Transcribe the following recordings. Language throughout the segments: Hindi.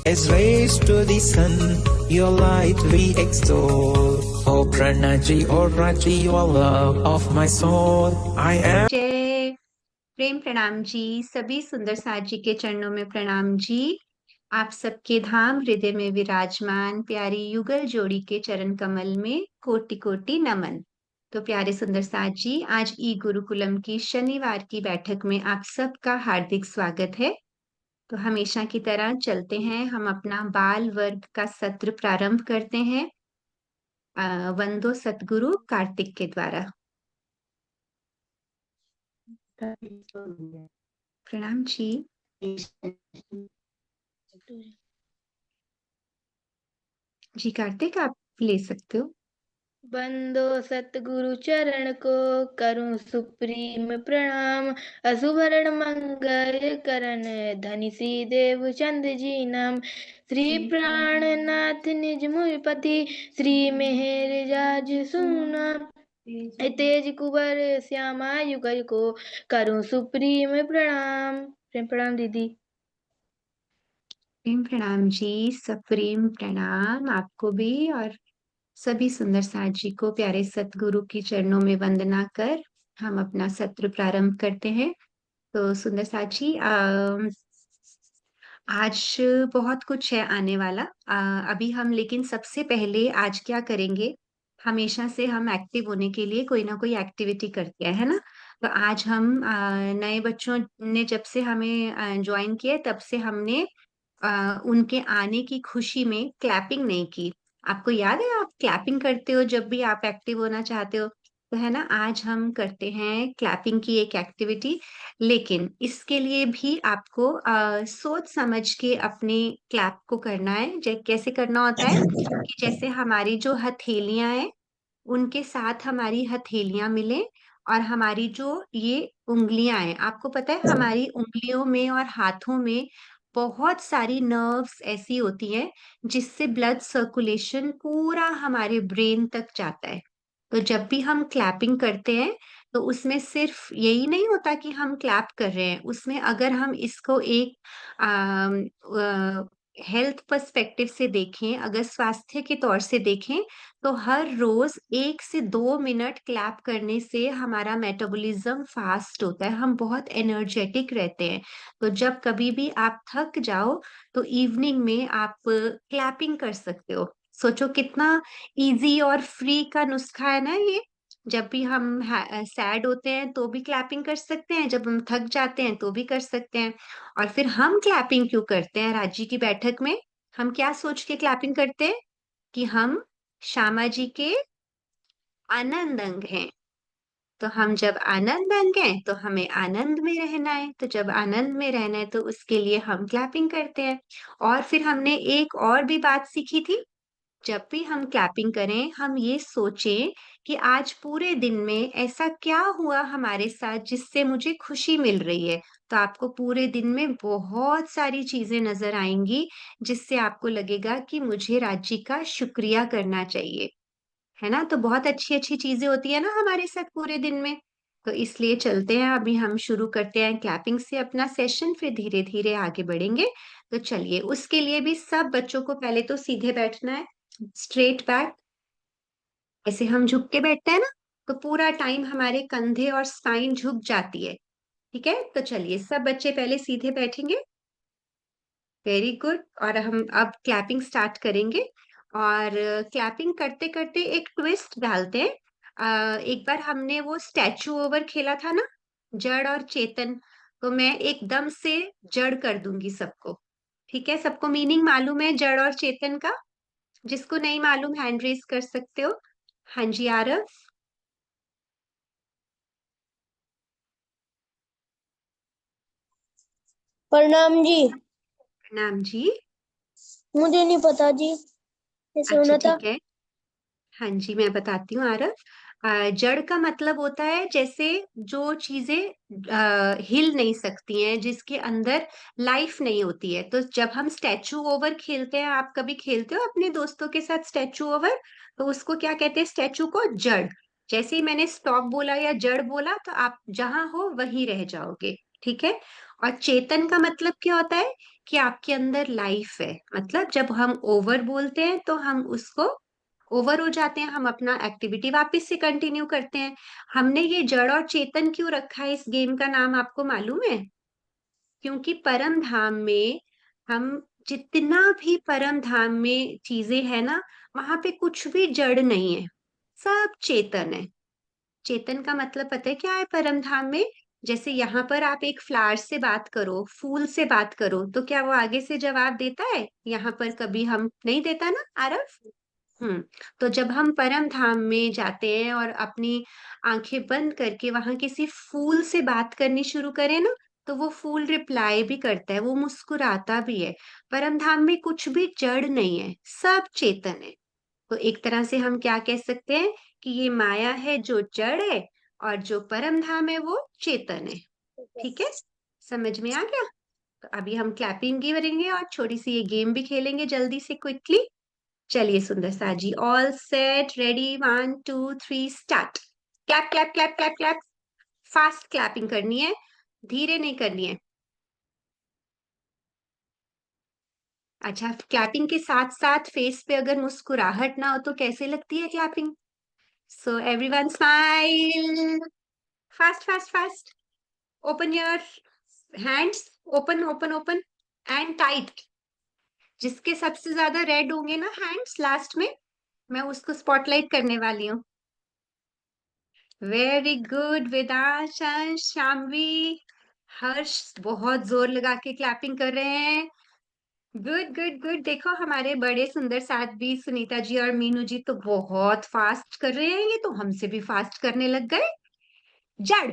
As raised to the sun, your light we extol. Oh Pranaji, oh Raji, your love of my soul. I am. जय प्रेम प्रणाम जी। सभी सुंदर साथ जी के चरणों में प्रणाम जी। आप सबके धाम हृदय में विराजमान प्यारी युगल जोड़ी के चरण कमल में कोटि कोटि नमन। तो प्यारे सुंदर साथ जी, आज ई गुरुकुलम की शनिवार की बैठक में आप सबका हार्दिक स्वागत है। तो हमेशा की तरह चलते हैं, हम अपना बाल वर्ग का सत्र प्रारंभ करते हैं वंदो सतगुरु कार्तिक के द्वारा। प्रणाम जी। जी कार्तिक, आप ले सकते हो। बंदो सतगुरु चरण को करूं सुप्रीम प्रणाम। असुभरण मंगल करण धनि श्री देव चंद जी नाम। श्री प्राणनाथ निज मुरपति श्री मेहर जाज सुना। तेज कुबर श्यामा युगल को करूं सुप्रीम प्रणाम। प्रेम प्रणाम दीदी। प्रेम प्रणाम जी, सप्रेम प्रणाम आपको भी, और सभी सुंदर साथ जी को प्यारे सतगुरु की चरणों में वंदना कर हम अपना सत्र प्रारंभ करते हैं। तो सुंदर साथ जी, आज बहुत कुछ है आने वाला। अभी हम लेकिन सबसे पहले आज क्या करेंगे, हमेशा से हम एक्टिव होने के लिए कोई ना कोई एक्टिविटी करते हैं, है ना। तो आज हम नए बच्चों ने जब से हमें ज्वाइन किया तब से हमने उनके आने की खुशी में क्लैपिंग नहीं की। आपको याद है, आप क्लैपिंग करते हो जब भी आप एक्टिव होना चाहते हो, तो है ना। आज हम करते हैं क्लैपिंग की एक एक्टिविटी, लेकिन इसके लिए भी आपको सोच समझ के अपने क्लैप को करना है। कैसे करना होता है कि जैसे हमारी जो हथेलियां हैं उनके साथ हमारी हथेलियां मिले, और हमारी जो ये उंगलियां हैं, आपको पता है हमारी उंगलियों में और हाथों में बहुत सारी नर्व्स ऐसी होती हैं जिससे ब्लड सर्कुलेशन पूरा हमारे ब्रेन तक जाता है। तो जब भी हम क्लैपिंग करते हैं तो उसमें सिर्फ यही नहीं होता कि हम क्लैप कर रहे हैं, उसमें अगर हम इसको एक हेल्थ पर्सपेक्टिव से देखें, अगर स्वास्थ्य के तौर से देखें, तो हर रोज 1 से 2 मिनट क्लैप करने से हमारा मेटाबॉलिज्म फास्ट होता है, हम बहुत एनर्जेटिक रहते हैं। तो जब कभी भी आप थक जाओ तो इवनिंग में आप क्लैपिंग कर सकते हो। सोचो कितना इजी और फ्री का नुस्खा है ना ये। जब भी हम सैड होते हैं तो भी क्लैपिंग कर सकते हैं, जब हम थक जाते हैं तो भी कर सकते हैं। और फिर हम क्लैपिंग क्यों करते हैं राजी की बैठक में, हम क्या सोच के क्लैपिंग करते हैं कि हम श्यामा जी के आनंद अंग हैं। तो हम जब आनंद अंग हैं तो हमें आनंद में रहना है, तो जब आनंद में रहना है तो उसके लिए हम क्लैपिंग करते हैं। और फिर हमने एक और भी बात सीखी थी, जब भी हम क्लैपिंग करें हम ये सोचें कि आज पूरे दिन में ऐसा क्या हुआ हमारे साथ जिससे मुझे खुशी मिल रही है। तो आपको पूरे दिन में बहुत सारी चीजें नजर आएंगी जिससे आपको लगेगा कि मुझे राज्य का शुक्रिया करना चाहिए, है ना। तो बहुत अच्छी अच्छी चीजें होती है ना हमारे साथ पूरे दिन में। तो इसलिए चलते हैं, अभी हम शुरू करते हैं क्लैपिंग से अपना सेशन, फिर धीरे धीरे आगे बढ़ेंगे। तो चलिए, उसके लिए भी सब बच्चों को पहले तो सीधे बैठना है, स्ट्रेट बैक। ऐसे हम झुक के बैठते हैं ना, तो पूरा टाइम हमारे कंधे और स्पाइन झुक जाती है। ठीक है, तो चलिए सब बच्चे पहले सीधे बैठेंगे। Very good. और हम अब क्लैपिंग स्टार्ट करेंगे, और क्लैपिंग करते करते एक ट्विस्ट डालते हैं। एक बार हमने वो स्टैचू ओवर खेला था ना, जड़ और चेतन। तो मैं एकदम से जड़ कर दूंगी सबको। ठीक है, सबको मीनिंग मालूम है जड़ और चेतन का? जिसको नहीं मालूम हैंड रेज कर सकते हो। हाँ जी आरव। प्रणाम जी। प्रणाम जी। मुझे नहीं पता जी, कैसे अच्छा होना था। ठीक है, हाँ जी मैं बताती हूँ आरव। जड़ का मतलब होता है जैसे जो चीजें हिल नहीं सकती हैं, जिसके अंदर लाइफ नहीं होती है। तो जब हम स्टैचू ओवर खेलते हैं, आप कभी खेलते हो अपने दोस्तों के साथ स्टैचू ओवर, तो उसको क्या कहते हैं, स्टैचू को जड़। जैसे ही मैंने स्टॉप बोला या जड़ बोला तो आप जहां हो वहीं रह जाओगे। ठीक है। और चेतन का मतलब क्या होता है कि आपके अंदर लाइफ है, मतलब जब हम ओवर बोलते हैं तो हम उसको ओवर हो जाते हैं, हम अपना एक्टिविटी वापस से कंटिन्यू करते हैं। हमने ये जड़ और चेतन क्यों रखा है इस गेम का नाम, आपको मालूम है? क्योंकि परम धाम में हम जितना भी परम धाम में चीजें है ना, वहां पे कुछ भी जड़ नहीं है, सब चेतन है। चेतन का मतलब पता है क्या है परम धाम में? जैसे यहाँ पर आप एक फ्लावर से बात करो, फूल से बात करो, तो क्या वो आगे से जवाब देता है? यहाँ पर कभी हम नहीं देता ना आरव। हम्म। तो जब हम परम धाम में जाते हैं और अपनी आंखें बंद करके वहां किसी फूल से बात करनी शुरू करें ना, तो वो फूल रिप्लाई भी करता है, वो मुस्कुराता भी है। परम धाम में कुछ भी जड़ नहीं है, सब चेतन है। तो एक तरह से हम क्या कह सकते हैं कि ये माया है जो जड़ है, और जो परम धाम है वो चेतन है। ठीक है, समझ में आ गया? तो अभी हम क्लैपिंग भी करेंगे और छोटी सी ये गेम भी खेलेंगे जल्दी से क्विकली। चलिए सुंदर सा जी, all set ready, 1 2 3 start. Clap clap clap clap clap. Fast clapping करनी है, धीरे नहीं करनी है। अच्छा, क्लैपिंग के साथ साथ फेस पे अगर मुस्कुराहट ना हो तो कैसे लगती है clapping? So everyone smile. Fast fast fast. Open your hands, open open open and tight. जिसके सबसे ज्यादा रेड होंगे ना हैंड्स लास्ट में, मैं उसको स्पॉटलाइट करने वाली हूँ। वेरी गुड वेदांश, अंश, शाम्वी, हर्ष बहुत जोर लगा के क्लैपिंग कर रहे हैं। Good good good. देखो हमारे बड़े सुंदर साथ भी सुनीता जी और मीनू जी तो बहुत फास्ट कर रहे हैं, ये तो हमसे भी फास्ट करने लग गए। जड़।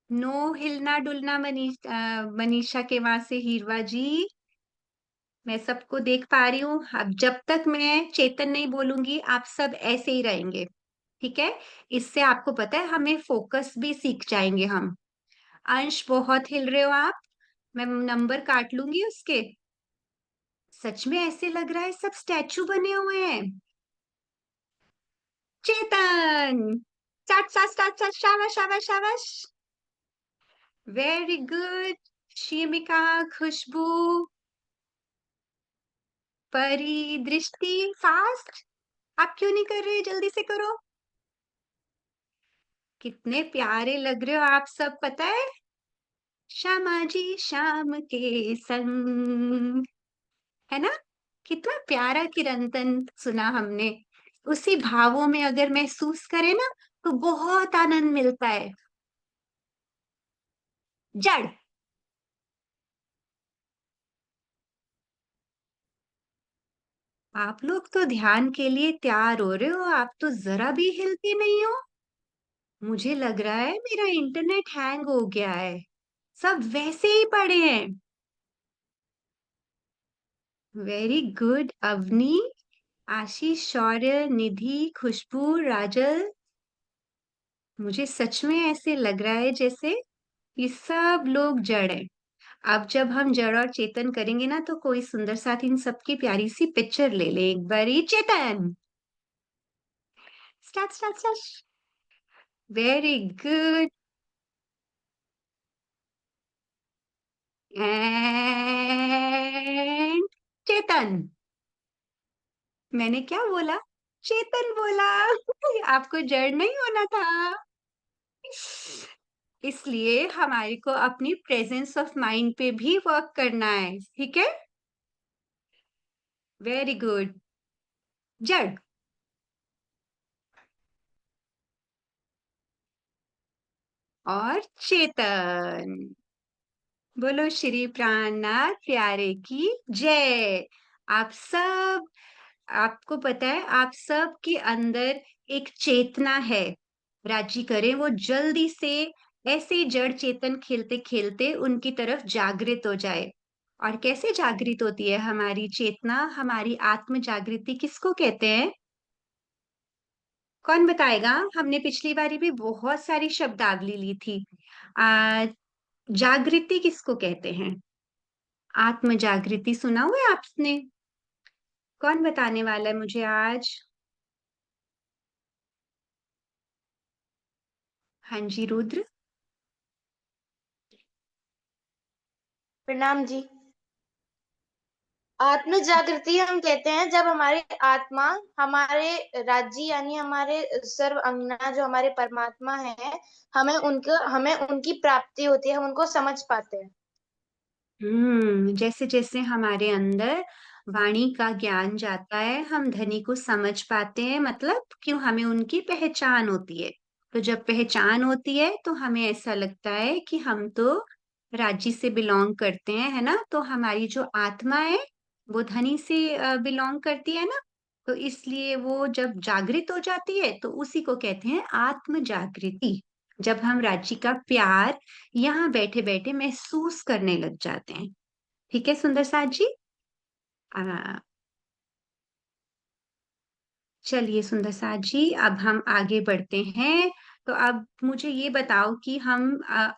नो हिलना डुलना मनीषा के वहां से हीरवा जी। मैं सबको देख पा रही हूँ। अब जब तक मैं चेतन नहीं बोलूंगी आप सब ऐसे ही रहेंगे, ठीक है? इससे आपको पता है हमें फोकस भी सीख जाएंगे हम। अंश बहुत हिल रहे हो आप, मैं नंबर काट लूंगी उसके। सच में ऐसे लग रहा है सब स्टैचू बने हुए हैं। चेतन। स्टार्ट स्टार्ट स्टार्ट स्टार्ट, शाबाश शाबाश शाबाश। Very good. शिमिका, खुशबू, परी, दृष्टि, फास्ट। आप क्यों नहीं कर रहे, जल्दी से करो। कितने प्यारे लग रहे हो आप सब, पता है? श्यामा जी शाम के संग, है ना? कितना प्यारा किरंतन सुना हमने। उसी भावों में अगर महसूस करें ना तो बहुत आनंद मिलता है। जड़। आप लोग तो ध्यान के लिए तैयार हो रहे हो, आप तो जरा भी हिलती नहीं हो। मुझे लग रहा है मेरा इंटरनेट हैंग हो गया है। सब वैसे ही पड़े हैं। वेरी गुड अवनी, आशीष, शौर्य, निधि, खुशबू, राजल। मुझे सच में ऐसे लग रहा है जैसे ये सब लोग जड़ है। अब जब हम जड़ और चेतन करेंगे ना तो कोई सुंदर साथ इन सबकी प्यारी सी पिक्चर ले ले एक बारी। Chetan. Start start start. Very good. And Chetan. मैंने क्या बोला? चेतन बोला। आपको जड़ नहीं होना था। इसलिए हमारे को अपनी प्रेजेंस ऑफ माइंड पे भी वर्क करना है, ठीक है? Very good. जड़। और चेतन। बोलो श्री प्राणनाथ प्यारे की जय। आप सब, आपको पता है आप सब के अंदर एक चेतना है। राजी करें वो जल्दी से ऐसे ही जड़ चेतन खेलते खेलते उनकी तरफ जागृत हो जाए। और कैसे जागृत होती है हमारी चेतना, हमारी आत्म जागृति किसको कहते हैं? कौन बताएगा? हमने पिछली बारी भी बहुत सारी शब्दावली ली थी। आ, जागृति किसको कहते हैं? आत्म जागृति सुना हुआ है आपने? कौन बताने वाला है मुझे आज? हाँ जी रुद्र। प्रणाम जी। आत्म जागृति हम कहते हैं जब हमारी आत्मा हमारे राज्य यानी हमारे सर्व अंगना जो हमारे परमात्मा है, हमें उनकी प्राप्ति होती है, हम उनको समझ पाते हैं। जैसे जैसे हमारे अंदर वाणी का ज्ञान जाता है हम धनी को समझ पाते हैं, मतलब क्यों हमें उनकी पहचान होती है। तो जब पहचान होती है तो हमें ऐसा लगता है कि हम तो राज्य से बिलोंग करते हैं, है ना। तो हमारी जो आत्मा है वो धनी से बिलोंग करती है ना। तो इसलिए वो जब जागृत हो जाती है तो उसी को कहते हैं आत्म जागृति। जब हम राज्य का प्यार यहाँ बैठे बैठे महसूस करने लग जाते हैं। ठीक है सुंदर साथ जी। आ, चलिए सुंदर साथ जी, अब हम आगे बढ़ते हैं। तो अब मुझे ये बताओ कि हम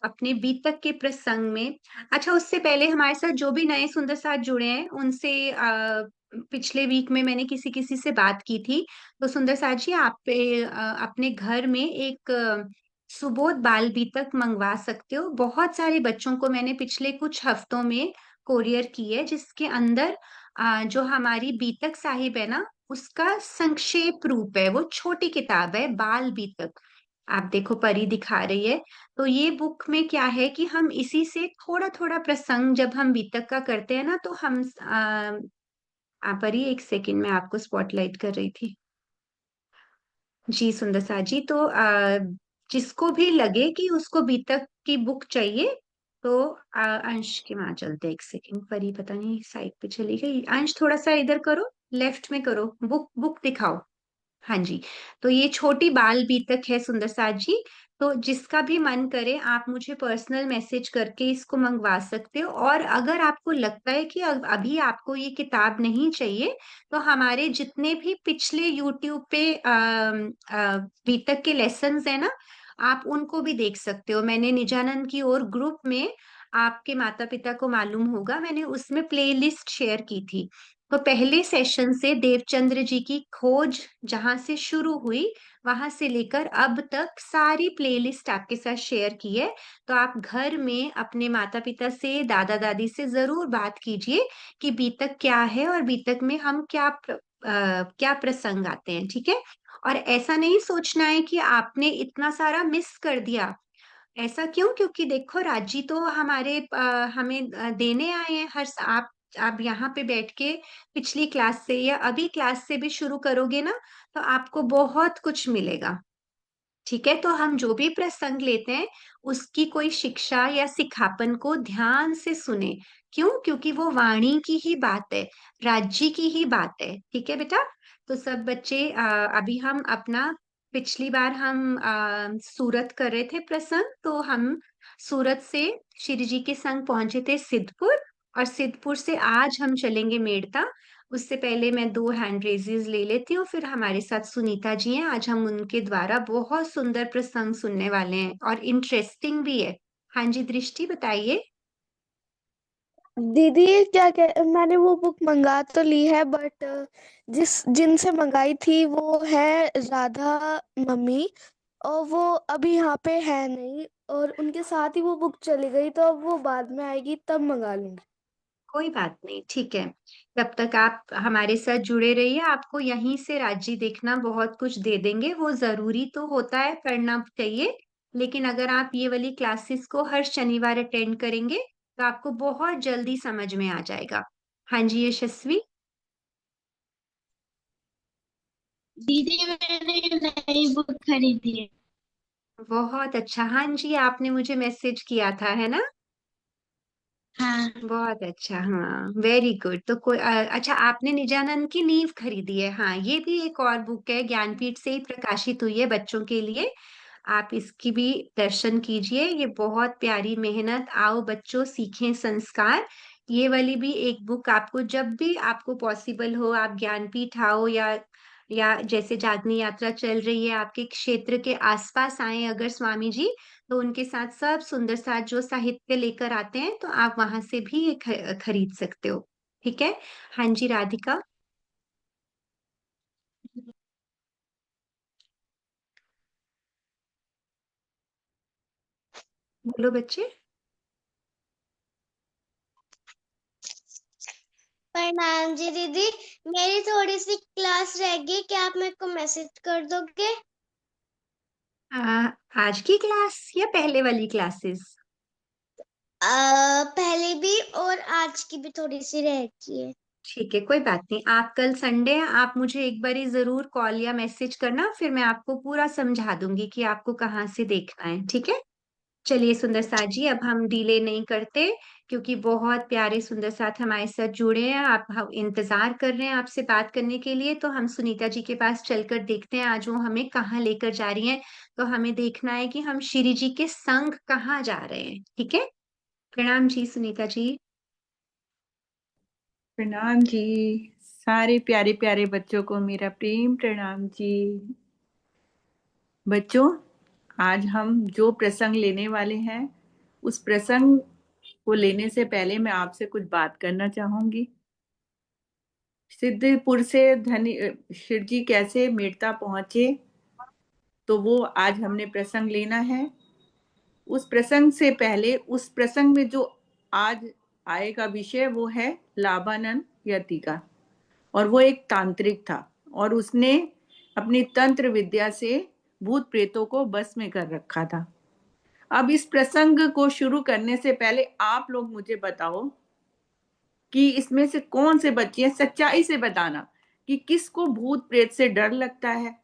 अपने बीतक के प्रसंग में, अच्छा उससे पहले हमारे साथ जो भी नए सुंदर साथ जुड़े हैं उनसे पिछले वीक में मैंने किसी किसी से बात की थी। तो सुंदर साथ जी आप अपने घर में एक सुबोध बाल बीतक मंगवा सकते हो। बहुत सारे बच्चों को मैंने पिछले कुछ हफ्तों में कोरियर की है, जिसके अंदर जो हमारी बीतक साहिब है ना उसका संक्षेप रूप है। वो छोटी किताब है बाल बीतक। आप देखो परी दिखा रही है। तो ये बुक में क्या है कि हम इसी से थोड़ा थोड़ा प्रसंग जब हम बीतक का करते हैं ना तो हम परी एक सेकंड में आपको स्पॉटलाइट कर रही थी। जी सुंदर सा जी। तो जिसको भी लगे कि उसको बीतक की बुक चाहिए तो अंश के वहां चलते हैं। एक सेकंड, परी पता नहीं साइड पे चली गई। अंश थोड़ा सा इधर करो, लेफ्ट में करो, बुक बुक दिखाओ। हाँ जी। तो ये छोटी बाल बीतक है सुंदर साथ जी। तो जिसका भी मन करे आप मुझे पर्सनल मैसेज करके इसको मंगवा सकते हो। और अगर आपको लगता है कि अभी आपको ये किताब नहीं चाहिए तो हमारे जितने भी पिछले यूट्यूब पे बीतक के लेसन्स है ना, आप उनको भी देख सकते हो। मैंने निजानंद की ओर ग्रुप में, आपके माता पिता को मालूम होगा, मैंने उसमें प्लेलिस्ट शेयर की थी। तो पहले सेशन से देवचंद्र जी की खोज जहां से शुरू हुई वहां से लेकर अब तक सारी प्लेलिस्ट आपके साथ शेयर की है। तो आप घर में अपने माता पिता से दादा दादी से जरूर बात कीजिए कि बीतक क्या है और बीतक में हम क्या प्रसंग आते हैं। ठीक है। और ऐसा नहीं सोचना है कि आपने इतना सारा मिस कर दिया। ऐसा क्यों? क्योंकि देखो राजी तो हमारे हमें देने आए हैं आप यहाँ पे बैठ के पिछली क्लास से या अभी क्लास से भी शुरू करोगे ना तो आपको बहुत कुछ मिलेगा। ठीक है। तो हम जो भी प्रसंग लेते हैं उसकी कोई शिक्षा या सिखापन को ध्यान से सुने। क्यों? क्योंकि वो वाणी की ही बात है, राज्य की ही बात है। ठीक है बेटा। तो सब बच्चे अभी हम अपना, पिछली बार हम सूरत कर रहे थे प्रसंग, तो हम सूरत से श्री जी के संग पहुंचे थे सिद्धपुर, और सिद्धपुर से आज हम चलेंगे मेड़ता। उससे पहले मैं दो हैंड रेजेस ले लेती हूँ। फिर हमारे साथ सुनीता जी हैं, आज हम उनके द्वारा बहुत सुंदर प्रसंग सुनने वाले हैं और इंटरेस्टिंग भी है। हाँ जी दृष्टि बताइए। दीदी क्या कह मैंने वो बुक मंगा तो ली है, बट जिस जिनसे मंगाई थी वो है राधा मम्मी, और वो अभी यहाँ पे है नहीं, और उनके साथ ही वो बुक चली गई, तो अब वो बाद में आएगी तब मंगा लूंगी। कोई बात नहीं, ठीक है। तब तक आप हमारे साथ जुड़े रहिए। आपको यहीं से राज्य देखना बहुत कुछ दे देंगे। वो जरूरी तो होता है, पढ़ना चाहिए, लेकिन अगर आप ये वाली क्लासेस को हर शनिवार अटेंड करेंगे तो आपको बहुत जल्दी समझ में आ जाएगा। हाँ जी यशस्वी। दीदी मैंने नई बुक खरीदी है। बहुत अच्छा। हाँ जी आपने मुझे मैसेज किया था, है ना। हाँ। बहुत अच्छा, हाँ वेरी गुड। तो कोई अच्छा, आपने निजानंद की नींव खरीदी है। हाँ ये भी एक और बुक है, ज्ञानपीठ से ही प्रकाशित हुई है बच्चों के लिए। आप इसकी भी दर्शन कीजिए। ये बहुत प्यारी मेहनत, आओ बच्चों सीखें संस्कार। ये वाली भी एक बुक आपको जब भी आपको पॉसिबल हो आप ज्ञानपीठ आओ, या जैसे जागनी यात्रा चल रही है आपके क्षेत्र के आसपास आए अगर स्वामी जी, तो उनके साथ सब सुंदर साथ जो साहित्य लेकर आते हैं तो आप वहां से भी ये खरीद सकते हो। ठीक है। हाँ जी राधिका। बोलो बच्चे। प्रणाम जी दीदी, मेरी थोड़ी सी क्लास रह गई, क्या आप मेरे को मैसेज कर दोगे? आज की क्लास या पहले वाली क्लासेस? पहले भी और आज की भी थोड़ी सी रह गई है। ठीक है, कोई बात नहीं। आप कल संडे है, आप मुझे एक बारी जरूर कॉल या मैसेज करना, फिर मैं आपको पूरा समझा दूंगी कि आपको कहाँ से देखना है। ठीक है। चलिए सुंदर साथ जी, अब हम डिले नहीं करते, क्योंकि बहुत प्यारे सुंदर साथ हमारे साथ जुड़े हैं। आप हम इंतजार कर रहे हैं आपसे बात करने के लिए, तो हम सुनीता जी के पास चलकर देखते हैं आज वो हमें कहाँ लेकर जा रही हैं। तो हमें देखना है कि हम श्री जी के संग कहाँ जा रहे हैं। ठीक है। प्रणाम जी सुनीता जी। प्रणाम जी। सारे प्यारे प्यारे बच्चों को मेरा प्रेम प्रणाम जी। बच्चों, आज हम जो प्रसंग लेने वाले हैं, उस प्रसंग को लेने से पहले मैं आपसे कुछ बात करना चाहूंगी। सिद्धपुर से धनी शिव जी कैसे मेड़ता पहुंचे, तो वो आज हमने प्रसंग लेना है। उस प्रसंग से पहले, उस प्रसंग में जो आज आएगा विषय, वो है लाबानन यति का। और वो एक तांत्रिक था और उसने अपनी तंत्र विद्या से भूत प्रेतों को बस में कर रखा था। अब इस प्रसंग को शुरू करने से पहले आप लोग मुझे बताओ कि इसमें से कौन से बच्चे हैं, सच्चाई से बताना कि किसको भूत प्रेत से डर लगता है,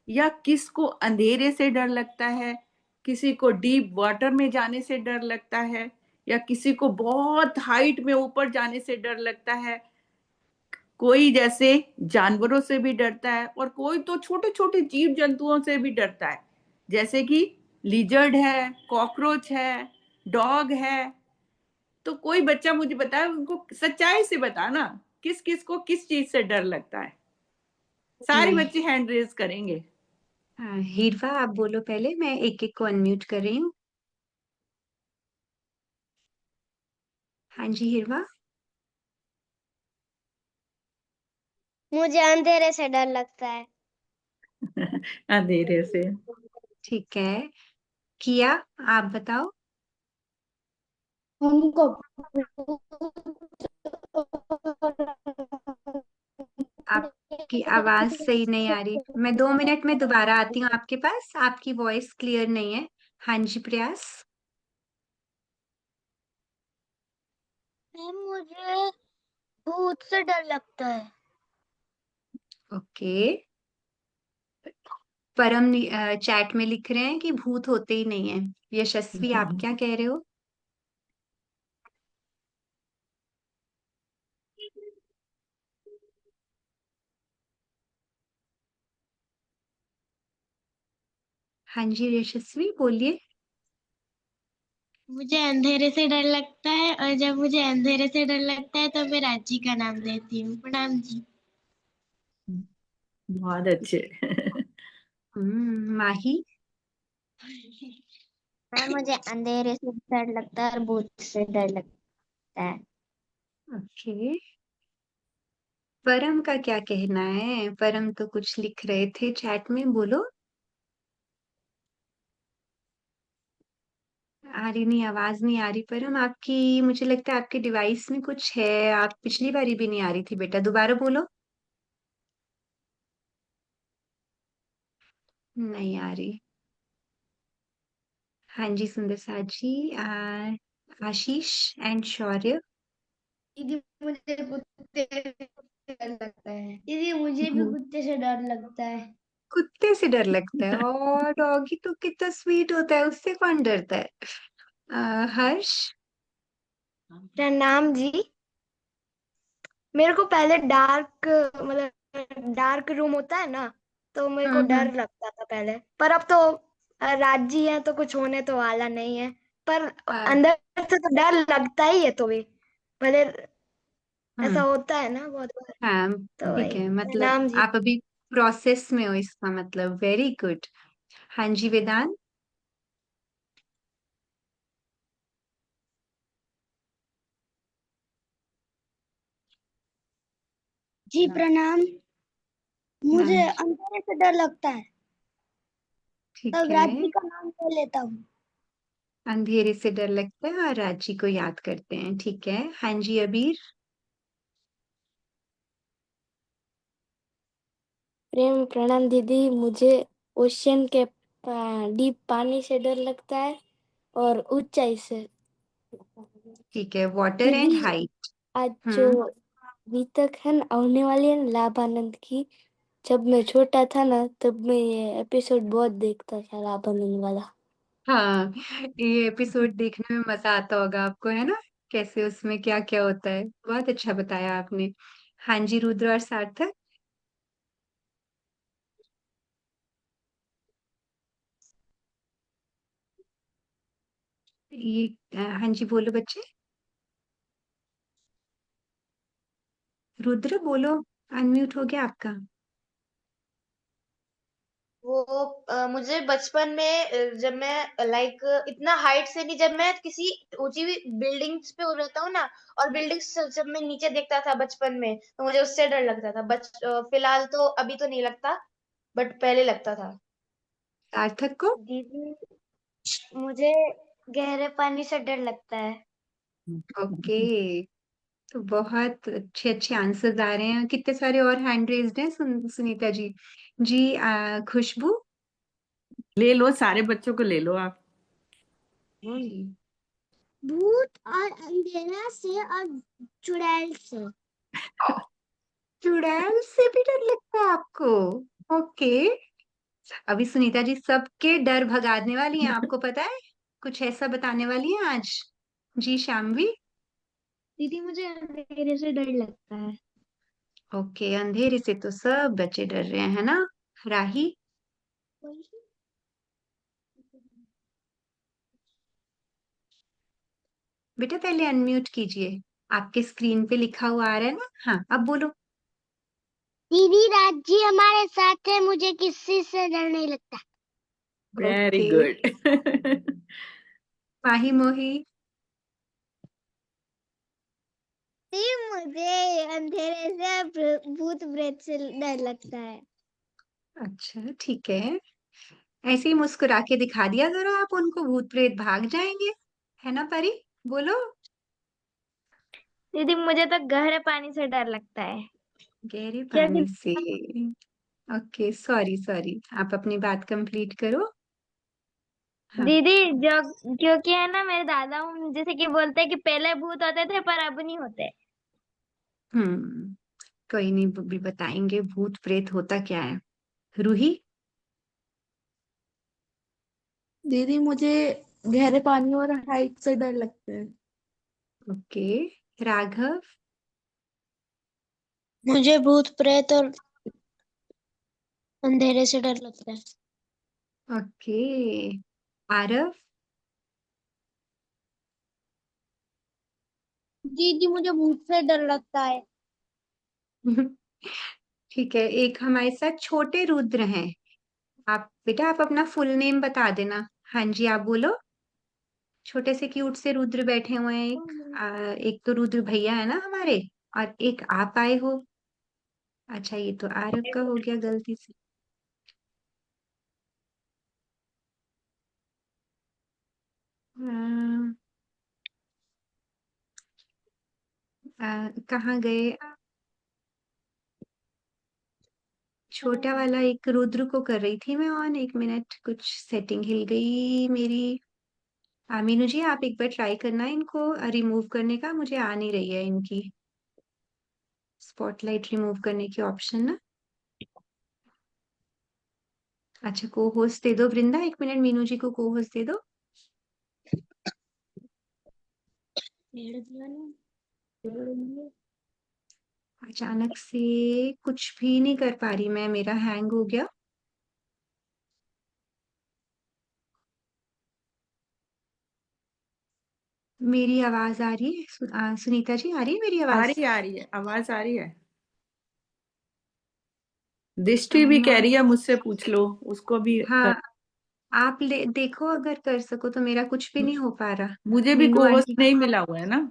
या किसको अंधेरे से डर लगता है, किसी को डीप वाटर में जाने से डर लगता है, या किसी को बहुत हाइट में ऊपर जाने से डर लगता है। कोई जैसे जानवरों से भी डरता है और कोई तो छोटे छोटे जीव जंतुओं से भी डरता है, जैसे कि लिजर्ड है, कॉकरोच है, डॉग है। तो कोई बच्चा मुझे बताए, उनको सच्चाई से बताना किस किस को किस चीज से डर लगता है। सारे बच्चे हैंड रेज करेंगे। हिरवा आप बोलो पहले, मैं एक एक को अनम्यूट कर रही हूँ। हाँ जी हिरवा। मुझे अंधेरे से डर लगता है। अंधेरे से। ठीक है। किया आप बताओ। हमको आपकी आवाज सही नहीं आ रही, मैं 2 मिनट में दोबारा आती हूँ आपके पास, आपकी वॉइस क्लियर नहीं है। हाँ जी प्रयास। मुझे भूत से डर लगता है। ओके। परम चैट में लिख रहे हैं कि भूत होते ही नहीं है। यशस्वी आप क्या कह रहे हो? हाँ जी यशस्वी बोलिए। मुझे अंधेरे से डर लगता है, और जब मुझे अंधेरे से डर लगता है तो मैं राजी का नाम लेती हूँ। प्रणाम जी। बहुत अच्छे। माही। मुझे अंधेरे से डर लगता है और भूत से डर लगता है। ओके। परम का क्या कहना है? परम तो कुछ लिख रहे थे चैट में, बोलो। आ रही नहीं, आवाज नहीं आ रही परम आपकी। मुझे लगता है आपके डिवाइस में कुछ है, आप पिछली बारी भी नहीं आ रही थी बेटा, दोबारा बोलो। नहीं आ रही। हाँ जी सुंदर साथ जी। आशीष एंड शौर्य। दीदी मुझे कुत्ते से डर लगता है। दीदी मुझे भी भूत। कुत्ते से डर लगता है। कुत्ते से डर लगता है? और डॉगी तो कितना स्वीट होता है, उससे कौन डरता है? हर्ष। प्रणाम जी। मेरे को पहले डार्क रूम होता है ना, तो मेरे को हम्म। डर लगता था पहले, पर अब तो राजी है तो कुछ होने तो वाला नहीं है। पर आ, अंदर से तो डर लगता ही है, तो भी भले ऐसा हम्म। होता है ना बहुत बार। हाँ तो ठीक वही है, मतलब प्रणाम जी। आप अभी प्रोसेस में हो, इसका मतलब वेरी गुड। हाँ जी वेदांत। जी प्रणाम। मुझे नाम। अंधेरे से डर लगता है, ठीक तब है। राज्य का नाम ले लेता हूँ। अंधेरे से डर लगता है और रांची को याद करते हैं। ठीक है, हाँ जी अबीर। प्रेम प्रणाम दीदी। मुझे ओशियन के डीप पानी से डर लगता है और ऊंचाई से। ठीक है, वाटर एंड दीदी हाइट। आज जो हम्म। बीतक है ना आने वाली है ना लाभानंद की, जब मैं छोटा था ना तब मैं ये एपिसोड बहुत देखता था लाभानंद वाला। हाँ, ये एपिसोड देखने में मजा आता होगा आपको, है ना? कैसे उसमें क्या क्या होता है, बहुत अच्छा बताया आपने। हाँ जी रुद्र और सार्थक। ये हाँ जी बोलो बच्चे। रुद्र बोलो, अनम्यूट हो गया आपका। वो मुझे बचपन में जब मैं लाइक इतना हाइट से नहीं, जब मैं किसी ऊंची बिल्डिंग्स पे रहता हूँ ना, और बिल्डिंग्स जब मैं नीचे देखता था बचपन में, तो मुझे उससे डर लगता था। फिलहाल तो अभी तो नहीं लगता, बट पहले लगता था। सार्थक को। दीदी मुझे गहरे पानी से डर लगता है। ओके, तो बहुत अच्छे अच्छे आंसर्स आ रहे हैं। कितने सारे और हैंड रेज्ड हैं, सुनीता जी। जी खुशबू। ले लो, सारे बच्चों को ले लो आप। भूत और अंधेरा से और चुड़ैल से। चुड़ैल से भी डर लगता है आपको? ओके, अभी सुनीता जी सबके डर भगाने वाली हैं, आपको पता है? कुछ ऐसा बताने वाली हैं आज। जी शाम्वी। दीदी मुझे अंधेरे से डर लगता है। ओके, अंधेरे से तो सब बच्चे डर रहे हैं, है ना? राही। बेटा पहले अनम्यूट कीजिए, आपके स्क्रीन पे लिखा हुआ आ रहा है ना? हाँ अब बोलो। दीदी राज्य हमारे साथ है, मुझे किसी से डर नहीं लगता। Very okay, good. माही मोही। मुझे अंधेरे से भूत प्रेत से डर लगता है। अच्छा ठीक है, ऐसे ही मुस्कुरा के दिखा दिया करो आप उनको, भूत प्रेत भाग जाएंगे, है ना परी? बोलो। दीदी मुझे तो गहरे पानी से डर लगता है, गहरे क्योंकि पानी से। ओके सॉरी सॉरी, आप अपनी बात कंप्लीट करो। हाँ। दीदी जो क्योंकि है ना, मेरे दादा जैसे कि बोलते हैं कि पहले भूत होते थे पर अब नहीं होते। हम्म, कोई नहीं, भी बताएंगे भूत प्रेत होता क्या है। रूही। दीदी मुझे गहरे पानी और हाइट से डर लगता है। ओके, राघव। मुझे भूत प्रेत और अंधेरे से डर लगता है। ओके, आरव। दीदी मुझे भूत से डर लगता है। ठीक है, एक हमारे साथ छोटे रुद्र हैं। आप बेटा आप अपना फुल नेम बता देना। हाँ जी आप बोलो। छोटे से क्यूट से रुद्र बैठे हुए हैं, एक तो रुद्र भैया है ना हमारे, और एक आप आए हो। अच्छा ये तो आरव का हो गया गलती से। अ, कहाँ गए? छोटा वाला एक रुद्र को कर रही थी मैं ऑन, एक मिनट, कुछ सेटिंग हिल गई मेरी। मीनू जी आप एक बार ट्राई करना इनको रिमूव करने का, मुझे आ नहीं रही है इनकी स्पॉटलाइट रिमूव करने की ऑप्शन ना। अच्छा को होस्ट दे दो वृंदा, एक मिनट मीनू जी को होस्ट दे दो। अचानक से कुछ भी नहीं कर पा रही मैं, मेरा हैंग हो गया। मेरी आवाज आ रही है? सुनीता जी आ रही है मेरी आ आवाज? रही है, आ रही है, आवाज आ रही है। दृष्टि भी कह हाँ। रही है मुझसे पूछ लो, उसको भी कर। हाँ, आप ले देखो अगर कर सको तो, मेरा कुछ भी नहीं हो पा रहा। मुझे भी मीनू को होस्ट आंटी। नहीं मिला हुआ है ना।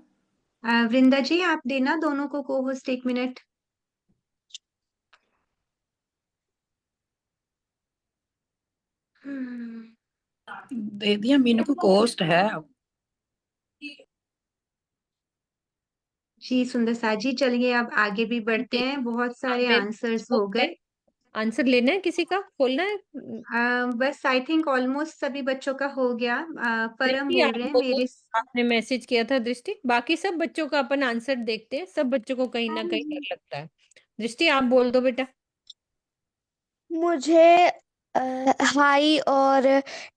वृंदा जी आप देना दोनों को को होस्ट, एक मिनट। हम्म, दे दिया मीनू को, कोस्ट है। जी सुंदर सा जी, चलिए अब आगे भी बढ़ते हैं। बहुत सारे मैं आंसर्स हो गए। आंसर लेना है, किसी का खोलना है? बस आई थिंक ऑलमोस्ट सभी बच्चों का हो गया। परम दृष्टि बोल आप रहे हैं बोलो, मेरे। आपने मैसेज किया था दृष्टि। बाकी सब बच्चों का अपन आंसर देखते हैं, सब बच्चों को कहीं हाँ ना कहीं जी। डर लगता है। दृष्टि आप बोल दो बेटा। मुझे हाई और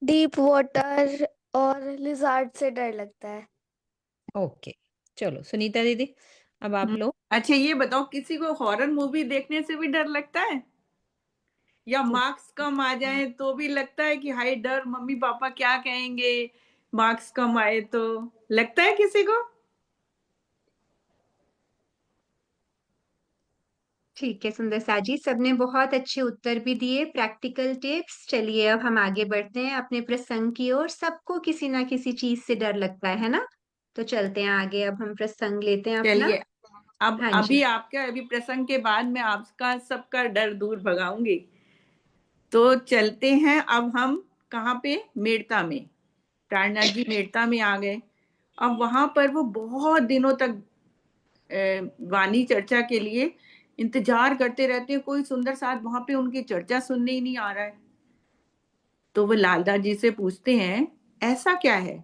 डीप वाटर और लिजार्ड से डर लगता है। ओके, चलो सुनीता दीदी अब आप लो। अच्छा ये बताओ, किसी को हॉरर मूवी देखने से भी डर लगता है, या मार्क्स कम आ जाए तो भी लगता है कि हाय डर, मम्मी पापा क्या कहेंगे, मार्क्स कम आए तो? लगता है किसी को? ठीक है सुंदर सा जी, सबने बहुत अच्छे उत्तर भी दिए, प्रैक्टिकल टिप्स। चलिए अब हम आगे बढ़ते हैं अपने प्रसंग की ओर। सबको किसी ना किसी चीज से डर लगता है ना? तो चलते हैं आगे, अब हम प्रसंग लेते हैं अपना। चलिए, अब हाँ जी। अभी आपका अभी प्रसंग के बाद मैं आपका सबका डर दूर भगाऊंगी। तो चलते हैं अब हम कहाँ पे, मेड़ता में। प्राणनाथ जी मेड़ता में आ गए। अब वहां पर वो बहुत दिनों तक वाणी चर्चा के लिए इंतजार करते रहते हैं, कोई सुंदर साथ वहां पे उनकी चर्चा सुनने ही नहीं आ रहा है। तो वो लालदास जी से पूछते हैं, ऐसा क्या है,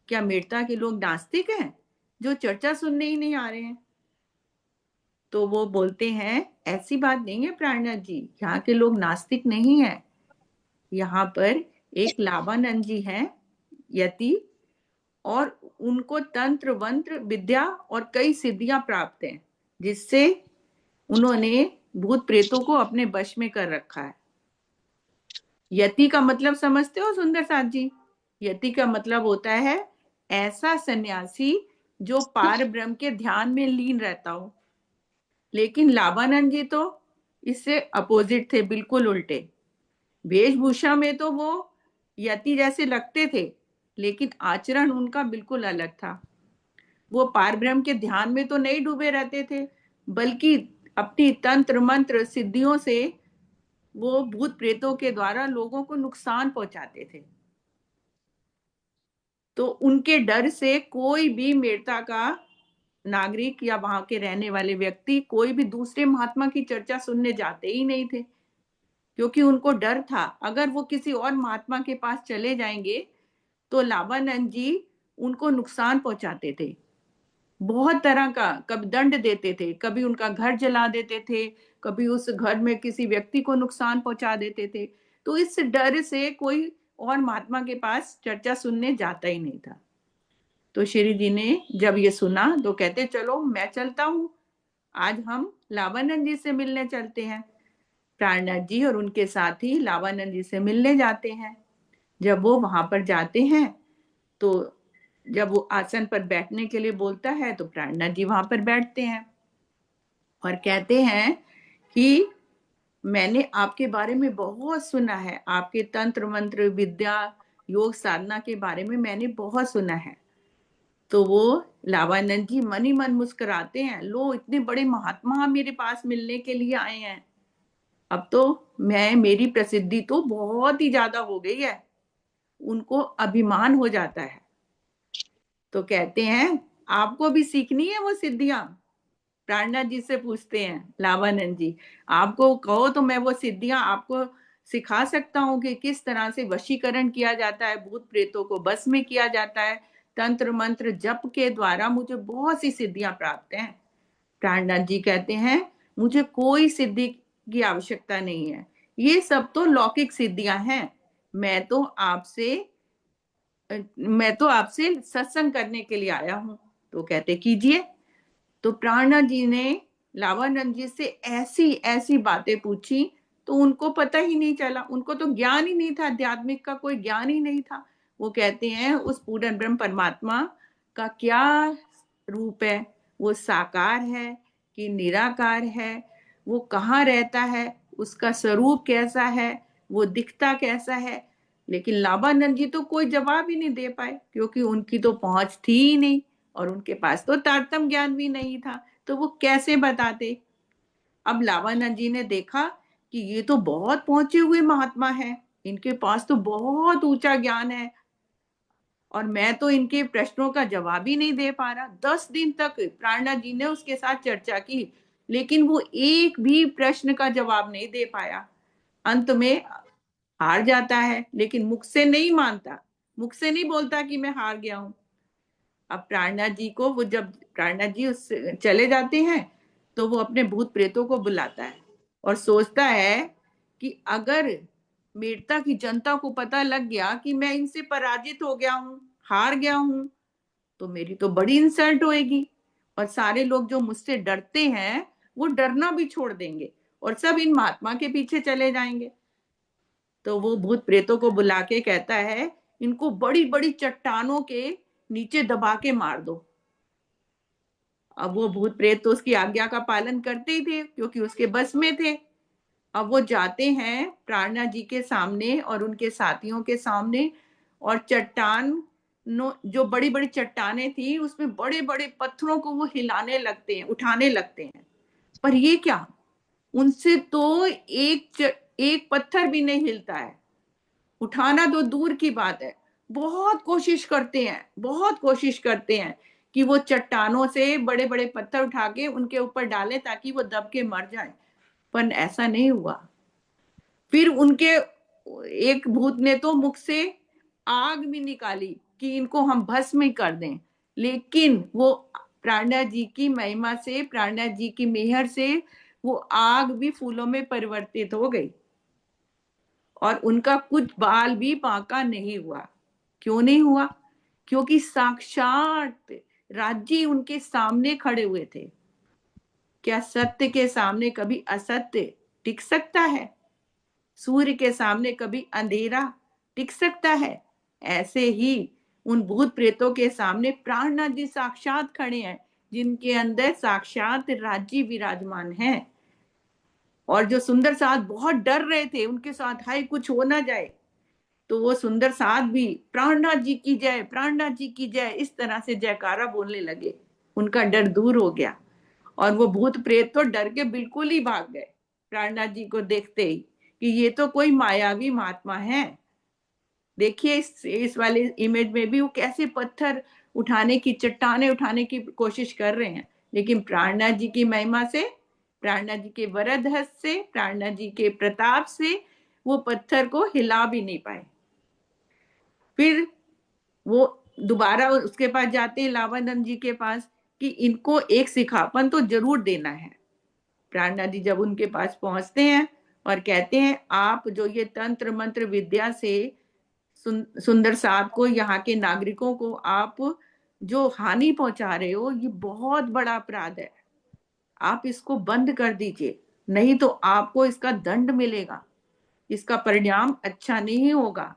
क्या मेड़ता के लोग नास्तिक हैं जो चर्चा सुनने ही नहीं आ रहे हैं? तो वो बोलते हैं, ऐसी बात नहीं है प्राणनाथ जी, यहाँ के लोग नास्तिक नहीं है। यहाँ पर एक लावानंद जी हैं, यति, और उनको तंत्र मंत्र विद्या और कई सिद्धियां प्राप्त हैं, जिससे उन्होंने भूत प्रेतों को अपने वश में कर रखा है। यति का मतलब समझते हो सुंदर साथ जी? यति का मतलब होता है ऐसा सन्यासी जो पार ब्रह्म के ध्यान में लीन रहता हो। लेकिन लावानंद जी तो इससे अपोजिट थे, बिल्कुल उल्टे। वेशभूषा में तो वो यति जैसे लगते थे, लेकिन आचरण उनका बिल्कुल अलग था। वो पार ब्रह्म के ध्यान में तो नहीं डूबे रहते थे, बल्कि अपनी तंत्र मंत्र सिद्धियों से वो भूत प्रेतों के द्वारा लोगों को नुकसान पहुंचाते थे। तो उनके डर से कोई भी मेड़ता का नागरिक या वहां के रहने वाले व्यक्ति कोई भी दूसरे महात्मा की चर्चा सुनने जाते ही नहीं थे, क्योंकि उनको डर था अगर वो किसी और महात्मा के पास चले जाएंगे तो लावानंद जी उनको नुकसान पहुंचाते थे, बहुत तरह का। कभी दंड देते थे, कभी उनका घर जला देते थे, कभी उस घर में किसी व्यक्ति को नुकसान पहुंचा देते थे। तो इस डर से कोई और महात्मा के पास चर्चा सुनने जाता ही नहीं था। तो श्री जी ने जब ये सुना तो कहते, चलो मैं चलता हूँ, आज हम लावानंद जी से मिलने चलते हैं। प्राणनाथ जी और उनके साथी लावानंद जी से मिलने जाते हैं। जब वो वहां पर जाते हैं तो जब वो आसन पर बैठने के लिए बोलता है तो प्राणनाथ जी वहां पर बैठते हैं और कहते हैं कि मैंने आपके बारे में बहुत सुना है, आपके तंत्र मंत्र विद्या योग साधना के बारे में मैंने बहुत सुना है। तो वो लावानंद जी मन ही मन मुस्कुराते हैं, लो इतने बड़े महात्मा मेरे पास मिलने के लिए आए हैं, अब तो मेरी प्रसिद्धि तो बहुत ही ज्यादा हो गई है। उनको अभिमान हो जाता है। तो कहते हैं, आपको भी सीखनी है वो सिद्धियां? प्राणनाथ जी से पूछते हैं लावानंद जी, आपको कहो तो मैं वो सिद्धियां आपको सिखा सकता हूँ कि किस तरह से वशीकरण किया जाता है, भूत प्रेतों को बस में किया जाता है, तंत्र मंत्र जप के द्वारा मुझे बहुत सी सिद्धियां प्राप्त हैं। प्राणनाथ जी कहते हैं, मुझे कोई सिद्धि की आवश्यकता नहीं है, ये सब तो लौकिक सिद्धियां हैं। मैं तो आपसे सत्संग करने के लिए आया हूं। तो कहते, कीजिए। तो प्राणनाथ जी ने लावानंद जी से ऐसी ऐसी बातें पूछी, तो उनको पता ही नहीं चला, उनको तो ज्ञान ही नहीं था, आध्यात्मिक का कोई ज्ञान ही नहीं था। वो कहते हैं, उस पूर्ण ब्रह्म परमात्मा का क्या रूप है, वो साकार है कि निराकार है, वो कहाँ रहता है, उसका स्वरूप कैसा है, वो दिखता कैसा है। लेकिन लावानंद जी तो कोई जवाब ही नहीं दे पाए, क्योंकि उनकी तो पहुंच थी ही नहीं और उनके पास तो तारतम ज्ञान भी नहीं था, तो वो कैसे बताते। अब लावानंद जी ने देखा कि ये तो बहुत पहुंचे हुए महात्मा हैं, इनके पास तो बहुत ऊंचा ज्ञान है और मैं तो इनके प्रश्नों का जवाब ही नहीं दे पा रहा। 10 दिन तक प्राणनाथ जी ने उसके साथ चर्चा की, लेकिन वो एक भी प्रश्न का जवाब नहीं दे पाया। अंत में हार जाता है, लेकिन मुख से नहीं मानता, मुख से नहीं बोलता कि मैं हार गया हूं। अब प्राणनाथ जी को वो जब प्राणनाथ जी उस चले जाते हैं तो वो अपने भूत प्रेतों को बुलाता है और सोचता है कि अगर मेड़ता की जनता को पता लग गया कि मैं इनसे पराजित हो गया हूं, हार गया हूं, तो मेरी तो बड़ी इंसल्ट होएगी और सारे लोग जो मुझसे डरते हैं वो डरना भी छोड़ देंगे और सब इन महात्मा के पीछे चले जाएंगे। तो वो भूत प्रेतों को बुला के कहता है, इनको बड़ी बड़ी चट्टानों के नीचे दबा के मार दो। अब वो भूत प्रेत तो उसकी आज्ञा का पालन करते ही थे क्योंकि उसके बस में थे। अब वो जाते हैं प्राणनाथ जी के सामने और उनके साथियों के सामने, और चट्टान जो बड़ी बड़ी चट्टानें थी उसमें बड़े बड़े पत्थरों को वो हिलाने लगते हैं, उठाने लगते हैं। पर ये क्या, उनसे तो एक पत्थर भी नहीं हिलता है, उठाना तो दूर की बात है। बहुत कोशिश करते हैं, बहुत कोशिश करते हैं कि वो चट्टानों से बड़े बड़े पत्थर उठा के उनके ऊपर डालें ताकि वो दब के मर जाएं, पर ऐसा नहीं हुआ। फिर उनके एक भूत ने तो मुख से आग भी निकाली कि इनको हम भस्म कर दें, लेकिन वो प्राणनाथ जी की महिमा से, प्राणनाथ जी की मेहर से वो आग भी फूलों में परिवर्तित हो गई और उनका कुछ बाल भी बांका नहीं हुआ। क्यों नहीं हुआ? क्योंकि साक्षात राज्य उनके सामने खड़े हुए थे। क्या सत्य के सामने कभी असत्य टिक सकता है? सूर्य के सामने कभी अंधेरा टिक सकता है? ऐसे ही उन भूत प्रेतों के सामने प्राणनाथ जी साक्षात खड़े हैं, जिनके अंदर साक्षात राज्य विराजमान है। और जो सुंदर साथ बहुत डर रहे थे, उनके साथ हाय कुछ हो ना जाए, तो वो सुंदर साथ भी प्राणनाथ जी की जय, प्राणनाथ जी की जय, इस तरह से जयकारा बोलने लगे। उनका डर दूर हो गया और वो भूत प्रेत तो डर के बिल्कुल ही भाग गए प्राणनाथ जी को देखते ही कि ये तो कोई मायावी महात्मा है। देखिए इस वाले इमेज में भी वो कैसे पत्थर उठाने की, चट्टाने उठाने की कोशिश कर रहे हैं, लेकिन प्राणनाथ जी की महिमा से, प्राणनाथ जी के वरद हस्त से, प्राणनाथ जी के प्रताप से वो पत्थर को हिला भी नहीं पाए। फिर वो दोबारा उसके पास जाते हैं, लावानंद जी के पास, कि इनको एक सिखापन तो जरूर देना है। प्राणनाथ जी जब उनके पास पहुंचते हैं और कहते हैं, आप जो ये तंत्र मंत्र विद्या से सुंदर साथ को, यहाँ के नागरिकों को आप जो हानि पहुंचा रहे हो, ये बहुत बड़ा अपराध है। आप इसको बंद कर दीजिए, नहीं तो आपको इसका दंड मिलेगा, इसका परिणाम अच्छा नहीं होगा।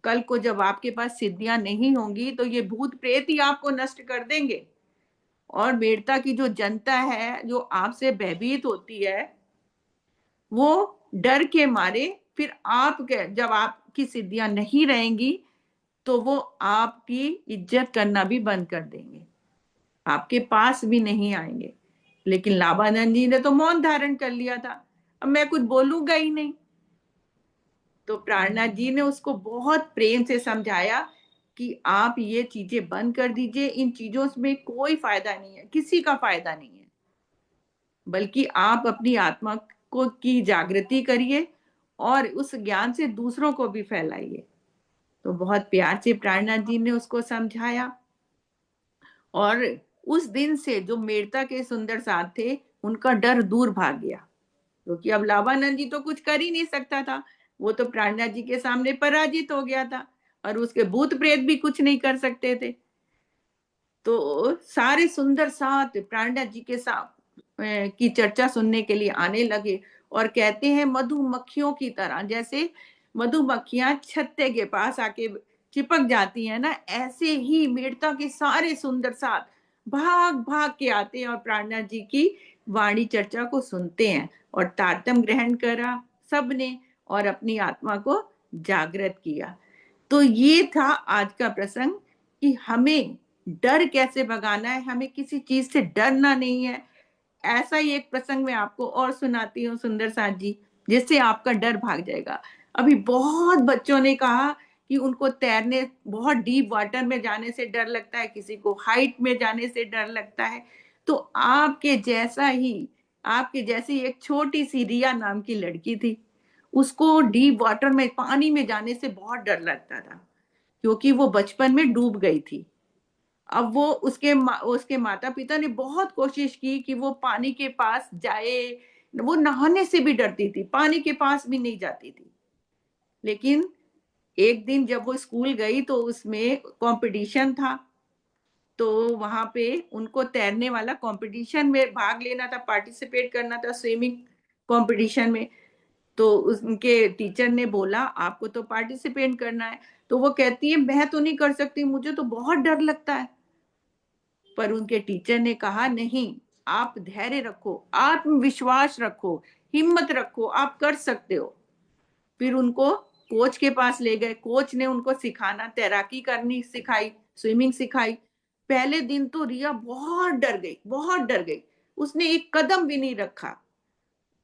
कल को जब आपके पास सिद्धियां नहीं होंगी तो ये भूत प्रेत ही आपको नष्ट कर देंगे। और मेड़ता की जो जनता है, जो आपसे भयभीत होती है, वो डर के मारे फिर जब आपकी सिद्धियां नहीं रहेंगी तो वो आपकी इज्जत करना भी बंद कर देंगे, आपके पास भी नहीं आएंगे। लेकिन लाभानंद जी ने तो मौन धारण कर लिया था, अब मैं कुछ बोलूंगा ही नहीं। तो प्राणनाथ जी ने उसको बहुत प्रेम से समझाया कि आप ये चीजें बंद कर दीजिए, इन चीजों में कोई फायदा नहीं है, किसी का फायदा नहीं है, बल्कि आप अपनी आत्मा को की जागृति करिए और उस ज्ञान से दूसरों को भी फैलाइए। तो बहुत प्यार से प्राणनाथ जी ने उसको समझाया और उस दिन से जो मेड़ता के सुंदर साथ थे, उनका डर दूर भाग गया, क्योंकि अब लाभानंद जी तो कुछ कर ही नहीं सकता था, वो तो प्राणनाथ जी के सामने पराजित हो गया था और उसके भूत प्रेत भी कुछ नहीं कर सकते थे। तो सारे सुंदर साथ प्राणनाथ जी के साथ की चर्चा सुनने के लिए आने लगे और कहते हैं, मधुमक्खियों की तरह, जैसे मधुमक्खियां छत्ते के पास आके चिपक जाती है ना, ऐसे ही मेड़ता के सारे सुंदर साथ भाग भाग के आते हैं और प्राणनाथ जी की वाणी चर्चा को सुनते हैं और तारतम ग्रहण करा सबने और अपनी आत्मा को जागृत किया। तो ये था आज का प्रसंग कि हमें डर कैसे भगाना है, हमें किसी चीज से डरना नहीं है। ऐसा ही एक प्रसंग मैं आपको और सुनाती हूँ सुंदर साथ जी, जिससे आपका डर भाग जाएगा। अभी बहुत बच्चों ने कहा कि उनको तैरने, बहुत डीप वाटर में जाने से डर लगता है, किसी को हाइट में जाने से डर लगता है। तो आपके जैसी एक छोटी सी रिया नाम की लड़की थी, उसको डीप वाटर में, पानी में जाने से बहुत डर लगता था, क्योंकि वो बचपन में डूब गई थी। अब वो उसके माता पिता ने बहुत कोशिश की कि वो पानी के पास जाए। वो नहाने से भी डरती थी, पानी के पास भी नहीं जाती थी। लेकिन एक दिन जब वो स्कूल गई तो उसमें कंपटीशन था, तो वहां पे उनको तैरने वाला कंपटीशन में भाग लेना था, पार्टिसिपेट करना था स्विमिंग कंपटीशन में। तो उनके टीचर ने बोला आपको तो पार्टिसिपेट करना है। तो वो कहती है मैं तो नहीं कर सकती, मुझे तो बहुत डर लगता है। पर उनके टीचर ने कहा नहीं, आप धैर्य रखो, आत्मविश्वास रखो, हिम्मत रखो, आप कर सकते हो। फिर उनको कोच के पास ले गए, कोच ने उनको सिखाना, तैराकी करनी सिखाई, स्विमिंग सिखाई। पहले दिन तो रिया बहुत डर गई, बहुत डर गई। उसने एक कदम भी नहीं रखा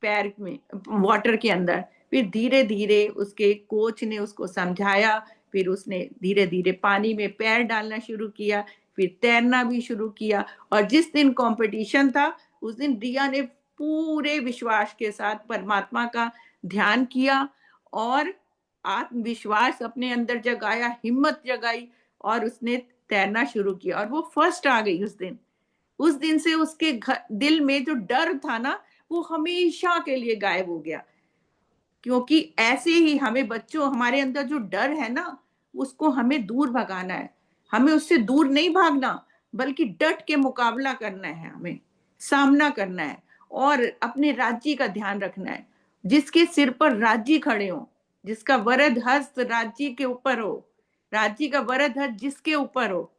पैर में वाटर के अंदर। फिर धीरे धीरे उसके कोच ने उसको समझाया, फिर उसने धीरे धीरे पानी में पैर डालना शुरू किया, फिर तैरना भी शुरू किया। और जिस दिन कंपटीशन था उस दिन रिया ने पूरे विश्वास के साथ परमात्मा का ध्यान किया और आत्मविश्वास अपने अंदर जगाया, हिम्मत जगाई और उसने तैरना शुरू किया और वो फर्स्ट आ गई उस दिन। उस दिन से उसके दिल में जो डर था ना, वो हमेशा के लिए गायब हो गया। क्योंकि ऐसे ही हमें बच्चों, हमारे अंदर जो डर है ना, उसको हमें दूर भगाना है। हमें उससे दूर नहीं भागना, बल्कि डट के मुकाबला करना है, हमें सामना करना है और अपने राज्य का ध्यान रखना है। जिसके सिर पर राज्य खड़े हो, जिसका वरद हस्त राज्य के ऊपर हो, राज्य का वरद हस्त जिसके ऊपर हो,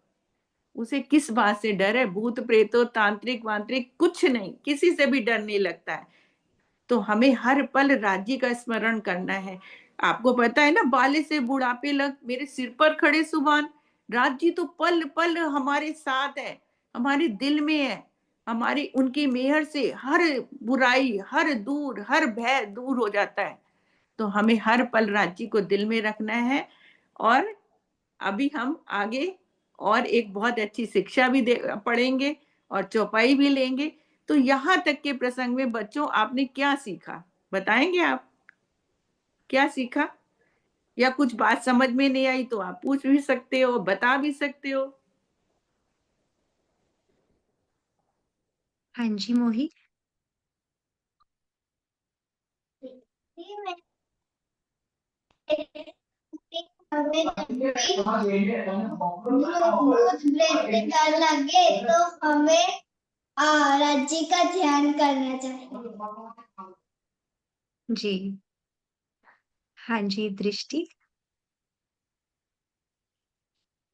उसे किस बात से डर है? भूत प्रेतो तांत्रिक वांत्रिक कुछ नहीं, किसी से भी डर नहीं लगता है। तो हमें हर पल राज्य का स्मरण करना है। आपको पता है ना, बाले से बुढ़ापे लग मेरे सिर पर खड़े सुभान। राज्य तो पल पल हमारे साथ है, हमारे दिल में है। हमारी उनकी मेहर से हर बुराई, हर भय दूर हो जाता है। तो हमें हर पल राज्य को दिल में रखना है। और अभी हम आगे और एक बहुत अच्छी शिक्षा भी पढ़ेंगे और चौपाई भी लेंगे। तो यहाँ तक के प्रसंग में बच्चों आपने क्या सीखा, बताएंगे आप? क्या सीखा? या कुछ बात समझ में नहीं आई तो आप पूछ भी सकते हो, बता भी सकते हो। हाँ जी मोही। हमें भूत प्रेत डर लगे तो हमें राज्य का ध्यान करना चाहिए। जी हाँ जी दृष्टि।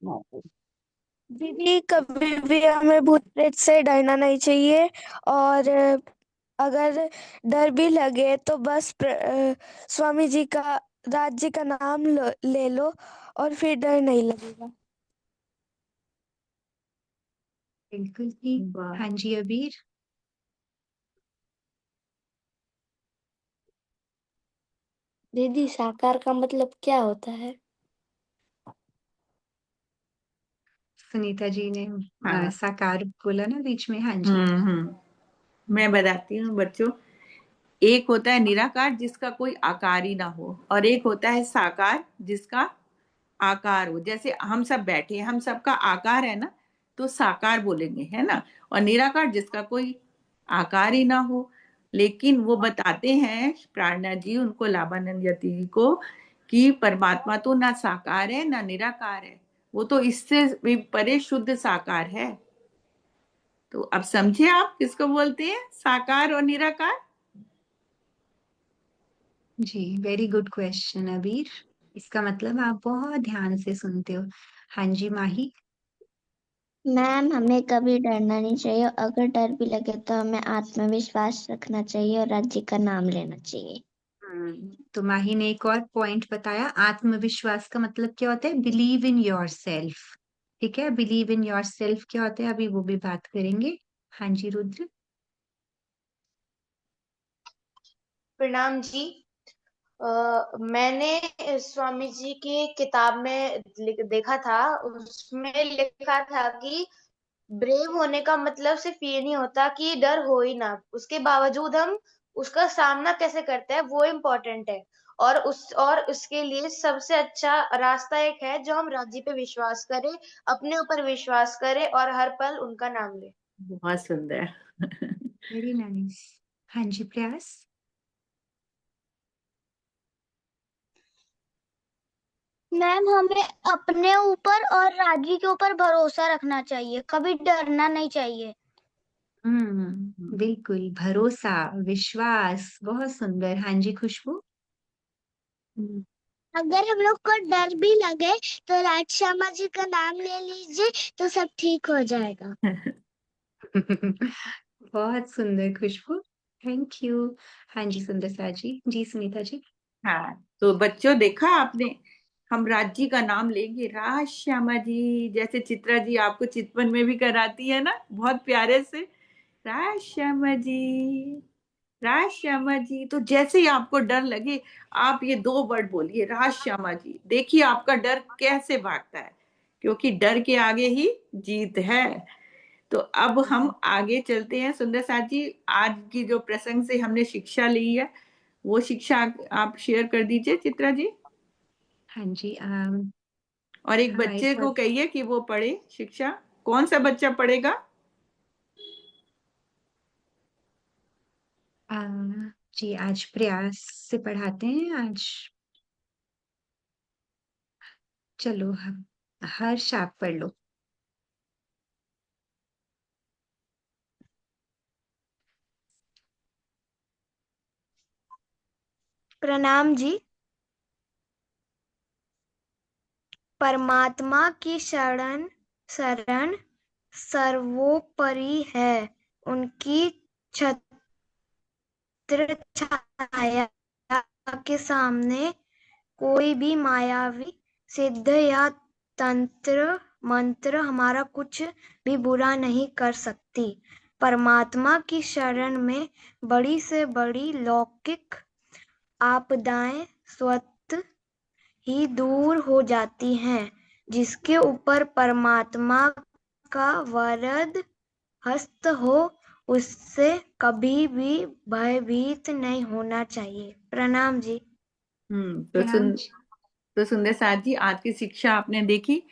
दीदी कभी भी हमें भूत प्रेत से डरना नहीं चाहिए। और अगर डर भी लगे तो बस स्वामी जी का, राज्य का नाम ले लो और फिर डर नहीं लगेगा। बिल्कुल ठीक। हाँ जी अबीर। दीदी साकार का मतलब क्या होता है? सुनीता जी ने हाँ। साकार बोला ना बीच में। हाँ जी। मैं बताती हूँ बच्चों। एक होता है निराकार जिसका कोई आकार ही ना हो, और एक होता है साकार जिसका आकार हो। जैसे हम सब बैठे हैं, हम सबका आकार है ना, तो साकार बोलेंगे, है ना। और निराकार जिसका कोई आकार ही ना हो। लेकिन वो बताते हैं प्राणनाथ जी उनको, लाभानंद यति जी को, कि परमात्मा तो ना साकार है ना निराकार है, वो तो इससे भी परे शुद्ध साकार है। तो अब समझे आप किसको बोलते हैं, साकार और निराकार? जी वेरी गुड क्वेश्चन अबीर। इसका मतलब आप बहुत ध्यान से सुनते हो। हाँ जी माही। मैम हमें कभी डरना नहीं चाहिए, अगर डर भी लगे तो हमें आत्मविश्वास रखना चाहिए और राज्य का नाम लेना चाहिए। तो माही ने एक और पॉइंट बताया, आत्मविश्वास का मतलब क्या होता है? Believe in your self. ठीक है, बिलीव इन योर सेल्फ क्या होता है अभी वो भी बात करेंगे। हाँ जी रुद्र। प्रणाम जी। मैंने स्वामी जी की किताब में देखा था, उसमें लिखा था कि ब्रेव होने का मतलब सिर्फ ये नहीं होता कि डर हो ही ना, उसके बावजूद हम उसका सामना कैसे करते हैं वो इम्पोर्टेंट है। और उसके लिए सबसे अच्छा रास्ता एक है, जो हम राज्य पे विश्वास करें, अपने ऊपर विश्वास करें और हर पल उनका नाम लें। बहुत सुंदर। Very nice. हाँ जी, प्रयास। मैम, हमें अपने ऊपर और राज्य के ऊपर भरोसा रखना चाहिए, कभी डरना नहीं चाहिए। बिल्कुल, भरोसा, विश्वास, बहुत सुंदर। हाँ जी, खुशबू। अगर हम लोग को डर भी लगे तो राज शर्मा जी का नाम ले लीजिए, तो सब ठीक हो जाएगा। बहुत सुंदर खुशबू, थैंक यू। हाँ जी, सुंदर जी। जी सुनीता जी। हाँ, तो बच्चों देखा आपने, हम राज्य का नाम लेंगे, राज श्यामा जी, जैसे चित्रा जी आपको चितवन में भी कराती है ना बहुत प्यारे से, राज श्यामा जी, राज श्यामा जी। तो जैसे ही आपको डर लगे, आप ये 2 वर्ड बोलिए, राज श्यामा जी, देखिए आपका डर कैसे भागता है, क्योंकि डर के आगे ही जीत है। तो अब हम आगे चलते हैं। सुंदर साथ जी, आज की जो प्रसंग से हमने शिक्षा ली है, वो शिक्षा आप शेयर कर दीजिए चित्रा जी। हाँ जी, और एक हमारे बच्चे को साथ कहिए कि वो पढ़े शिक्षा। कौन सा बच्चा पढ़ेगा? आ, जी, आज प्रयास से पढ़ाते हैं आज। चलो, हम हर्ष आप पढ़ लो। प्रणाम जी। परमात्मा की शरण शरण सर्वोपरि है। उनकी छत्र छाया के सामने कोई भी मायावी सिद्ध या तंत्र मंत्र हमारा कुछ भी बुरा नहीं कर सकती। परमात्मा की शरण में बड़ी से बड़ी लौकिक आपदाएं स्वतः ही दूर हो जाती हैं। जिसके ऊपर परमात्मा का वरद हस्त हो, उससे कभी भी भयभीत नहीं होना चाहिए। प्रणाम जी। प्रणाम जी। तो सुंदर साथ जी, आज की शिक्षा आपने देखी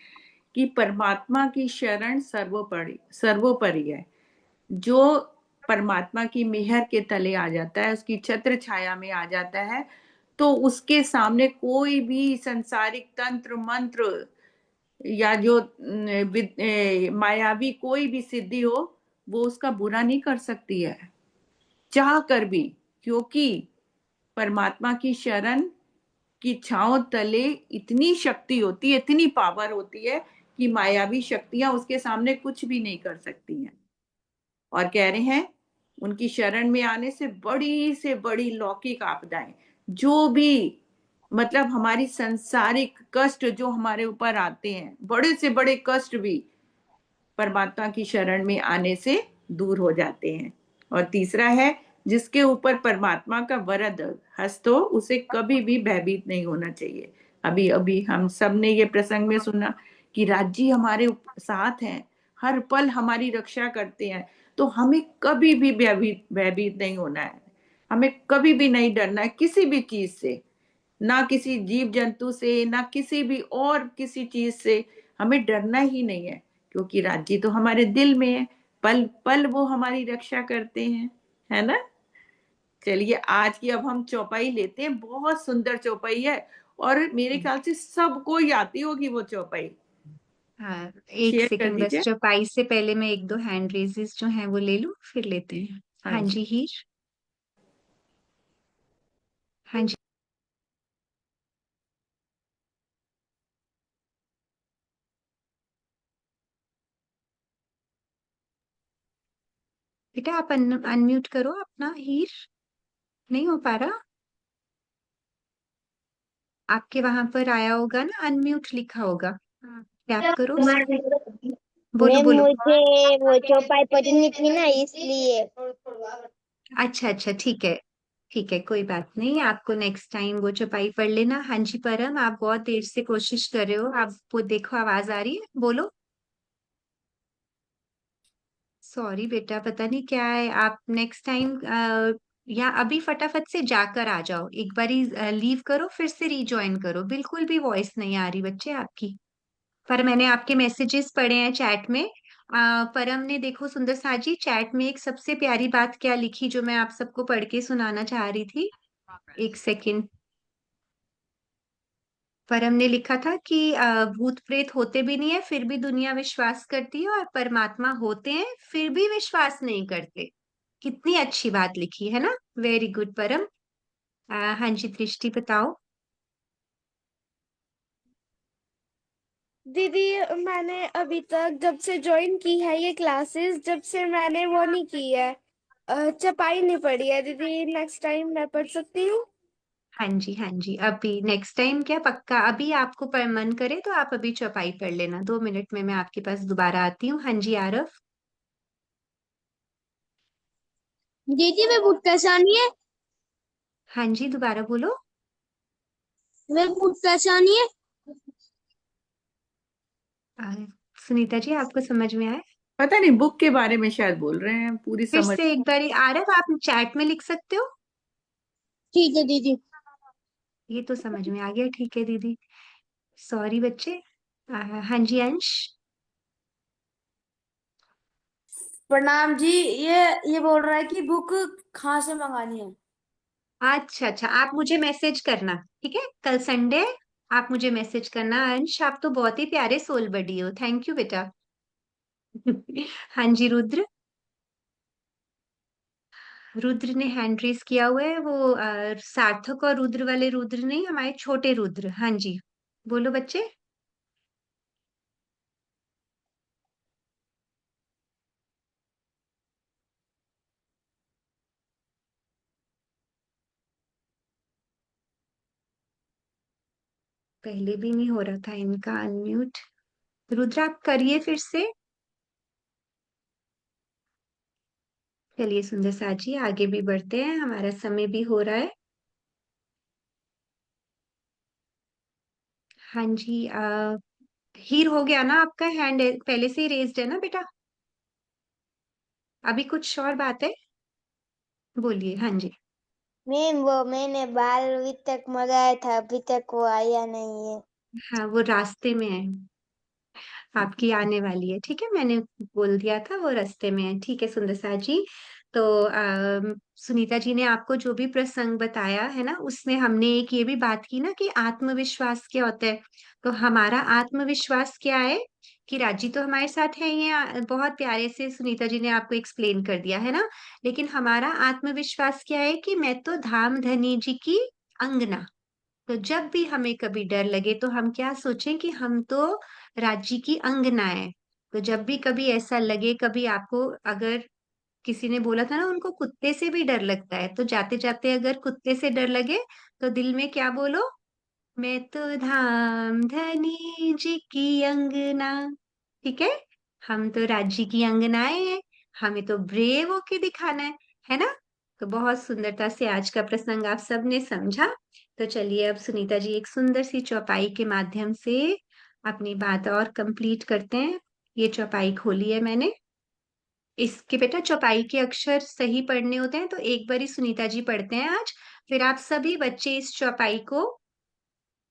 कि परमात्मा की शरण सर्वोपरि सर्वोपरि है। जो परमात्मा की मेहर के तले आ जाता है, उसकी छत्र छाया में आ जाता है, तो उसके सामने कोई भी संसारिक तंत्र मंत्र या जो मायावी कोई भी सिद्धि हो, वो उसका बुरा नहीं कर सकती है, चाह कर भी। क्योंकि परमात्मा की शरण की छांव तले इतनी शक्ति होती है, इतनी पावर होती है कि मायावी शक्तियां उसके सामने कुछ भी नहीं कर सकती हैं। और कह रहे हैं उनकी शरण में आने से बड़ी लौकिक आपदाएं, जो भी मतलब हमारी संसारिक कष्ट जो हमारे ऊपर आते हैं, बड़े से बड़े कष्ट भी परमात्मा की शरण में आने से दूर हो जाते हैं। और तीसरा है, जिसके ऊपर परमात्मा का वरद हस्त हो, उसे कभी भी भयभीत नहीं होना चाहिए। अभी अभी हम सब ने ये प्रसंग में सुना कि राज्य हमारे साथ हैं, हर पल हमारी रक्षा करते हैं, तो हमें कभी भी भयभीत भयभीत नहीं होना है। हमें कभी भी नहीं डरना है किसी भी चीज से, ना किसी जीव जंतु से, ना किसी भी और किसी चीज से हमें डरना ही नहीं है, क्योंकि राज्य तो हमारे दिल में है, पल पल वो हमारी रक्षा करते हैं, है ना। चलिए आज की अब हम चौपाई लेते हैं, बहुत सुंदर चौपाई है, और मेरे ख्याल से सबको ही आती होगी वो चौपाई। हाँ, एक शेयर कर सेकंड, बस दीजिए। चौपाई से पहले मैं एक दो हैंड रेजेस जो हैं वो ले लूं, फिर लेते हैं। हाँ हाँ जी। जी, हीर। हाँ जी, बेटा आप अनम्यूट करो अपना, हीर। नहीं हो पा रहा? आपके वहां पर आया होगा ना, अनम्यूट लिखा होगा, टैप करो उस पे। बोलो मैम, बोलो। मुझे वो चौपाई पढ़नी थी ना, इसलिए। अच्छा अच्छा, ठीक है। ठीक है, कोई बात नहीं, आपको नेक्स्ट टाइम वो चौपाई पढ़ लेना। हाँ जी परम, आप बहुत देर से कोशिश कर रहे हो, आप वो देखो आवाज आ रही है, बोलो। सॉरी बेटा, पता नहीं क्या है, आप नेक्स्ट टाइम या अभी फटाफट से जाकर आ जाओ, एक बारी लीव करो फिर से रीजॉइन करो, बिल्कुल भी वॉइस नहीं आ रही बच्चे आपकी। पर मैंने आपके मैसेजेस पढ़े हैं चैट में। परम ने देखो सुंदर साजी चैट में एक सबसे प्यारी बात क्या लिखी जो मैं आप सबको पढ़ के सुनाना चाह रही थी। एक सेकंड। परम ने लिखा था कि भूत प्रेत होते भी नहीं है फिर भी दुनिया विश्वास करती है, और परमात्मा होते हैं फिर भी विश्वास नहीं करते। कितनी अच्छी बात लिखी है ना। वेरी गुड परम। हाँ जी दृष्टि बताओ। दीदी, मैंने अभी तक जब से ज्वाइन की है ये क्लासेस, जब से मैंने वो नहीं की है, चपाई नहीं पढ़ी है दीदी। नेक्स्ट टाइम मैं पढ़ सकती हूँ? हाँ जी हाँ जी, अभी नेक्स्ट टाइम क्या पक्का, अभी आपको पर मन करे तो आप अभी चौपाई पढ़ लेना, 2 मिनट में मैं आपके पास दोबारा आती हूँ। हाँ जी आरव। दीदी वे बुट कैसानी है? हाँ जी दोबारा बोलो। वे बुट कैसानी है? आ, सुनीता जी आपको समझ में आए? पता नहीं, बुक के बारे में शायद बोल रहे हैं, पूरी फिर समझ। से एक बारी आरव, आप चैट में लिख सकते हो। ठीक है दीदी। ये तो समझ में आ गया, ठीक है दीदी। सॉरी बच्चे। हाँ जी अंश। प्रणाम जी। ये बोल रहा है कि बुक कहाँ से मंगानी है। अच्छा अच्छा, आप मुझे मैसेज करना, ठीक है, कल संडे है, आप मुझे मैसेज करना। अंश आप तो बहुत ही प्यारे सोल बडी हो, थैंक यू बेटा। हाँ जी रुद्र। रुद्र ने हैंड रेस किया हुआ है, वो सार्थक और रुद्र वाले रुद्र नहीं, हमारे छोटे रुद्र। हाँ जी बोलो बच्चे। पहले भी नहीं हो रहा था इनका अनम्यूट। रुद्र आप करिए फिर से। चलिए सुंदर साजी आगे भी बढ़ते हैं, हमारा समय भी हो रहा है। हाँ जी हीर हो गया ना आपका हैंड, पहले से ही रेज्ड है ना बेटा? अभी कुछ और बात है, बोलिए। हाँ जी। मैम वो मैंने बाल अभी तक मंगाया था, अभी तक वो आया नहीं है। हाँ वो रास्ते में है, आपकी आने वाली है, ठीक है, मैंने बोल दिया था वो रास्ते में है, ठीक है सुंदर सा जी। तो सुनीता जी ने आपको जो भी प्रसंग बताया है ना, उसमें हमने एक ये भी बात की ना कि आत्मविश्वास क्या होता है। तो हमारा आत्मविश्वास क्या है कि राजी तो हमारे साथ है, ये बहुत प्यारे से सुनीता जी ने आपको एक्सप्लेन कर दिया है ना। लेकिन हमारा आत्मविश्वास क्या है कि मैं तो धाम धनी जी की अंगना। तो जब भी हमें कभी डर लगे तो हम क्या सोचें कि हम तो राज्य की अंगना है। तो जब भी कभी ऐसा लगे, कभी आपको अगर किसी ने बोला था ना उनको कुत्ते से भी डर लगता है, तो जाते जाते अगर कुत्ते से डर लगे तो दिल में क्या बोलो, मैं तो धाम धनी जी की अंगना। ठीक है, हम तो राज्य की अंगनाएं हैं, हमें तो ब्रेव होके दिखाना है ना। तो बहुत सुंदरता से आज का प्रसंग आप सबने समझा। तो चलिए अब सुनीता जी एक सुंदर सी चौपाई के माध्यम से अपनी बात और कंप्लीट करते हैं। ये चौपाई खोली है मैंने, इसके बेटा चौपाई के अक्षर सही पढ़ने होते हैं, तो एक बारी सुनीता जी पढ़ते हैं आज, फिर आप सभी बच्चे इस चौपाई को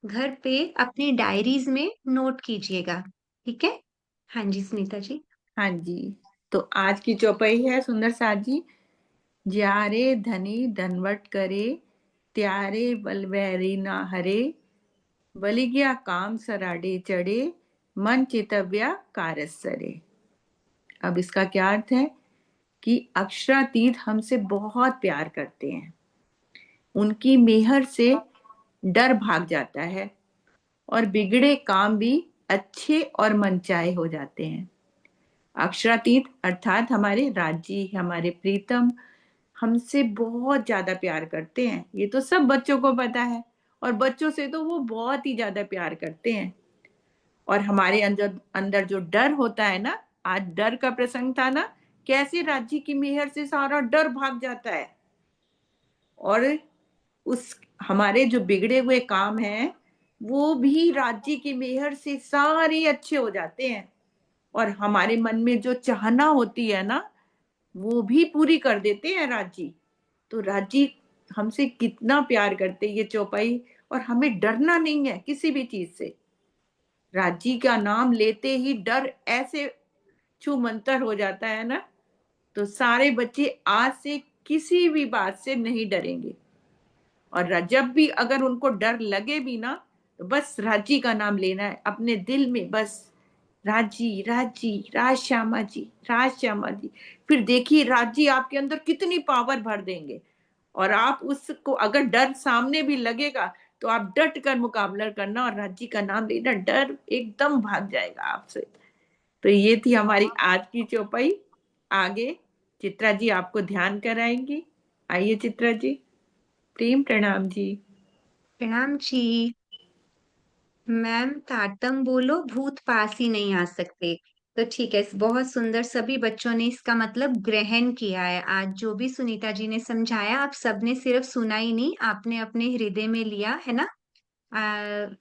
घर पे अपनी डायरीज में नोट कीजिएगा, ठीक है। हाँ जी सुनीता जी। हाँ जी, तो आज की चौपाई है सुंदर साथ जी। ज्यारे धनी धनवट करे, त्यारे बलवैरी ना हरे, बलि गया काम सराडे चढ़े, मन चितव्या कारस सरे। अब इसका क्या अर्थ है कि अक्षरातीत हमसे बहुत प्यार करते हैं, उनकी मेहर से डर भाग जाता है और बिगड़े काम भी अच्छे और मनचाहे हो जाते हैं। अक्षरातीत अर्थात हमारे राजी, हमारे प्रीतम हमसे बहुत ज्यादा प्यार करते हैं, ये तो सब बच्चों को पता है, और बच्चों से तो वो बहुत ही ज्यादा प्यार करते हैं। और हमारे अंदर अंदर जो डर होता है ना, आज डर का प्रसंग था ना, कैसे राज्य की मेहर से सारा डर भाग जाता है और उस हमारे जो बिगड़े हुए काम हैं वो भी राज्य की मेहर से सारे अच्छे हो जाते हैं, और हमारे मन में जो चाहना होती है ना वो भी पूरी कर देते हैं राज्य। तो राज्य हमसे कितना प्यार करते ये चौपाई, और हमें डरना नहीं है किसी भी चीज से। राज्य का नाम लेते ही डर ऐसे छू मंतर हो जाता है ना, तो सारे बच्चे आज से किसी भी बात से नहीं डरेंगे। और जब भी अगर उनको डर लगे भी ना, तो बस राजी का नाम लेना है अपने दिल में, बस राजी राजी राज श्यामा जी, राज श्यामा जी। फिर देखिए राजी आपके अंदर कितनी पावर भर देंगे, और आप उसको अगर डर सामने भी लगेगा तो आप डट कर मुकाबला करना और राजी का नाम लेना, डर एकदम भाग जाएगा आपसे। तो ये थी हमारी आज की चौपाई। आगे चित्रा जी आपको ध्यान कराएंगी। आइए चित्रा जी। प्रेम प्रणाम जी। प्रणाम जी। मैम तारतम बोलो, भूत पास ही नहीं आ सकते। तो ठीक है, बहुत सुंदर, सभी बच्चों ने इसका मतलब ग्रहण किया है। आज जो भी सुनीता जी ने समझाया, आप सबने सिर्फ सुना ही नहीं, आपने अपने हृदय में लिया है ना।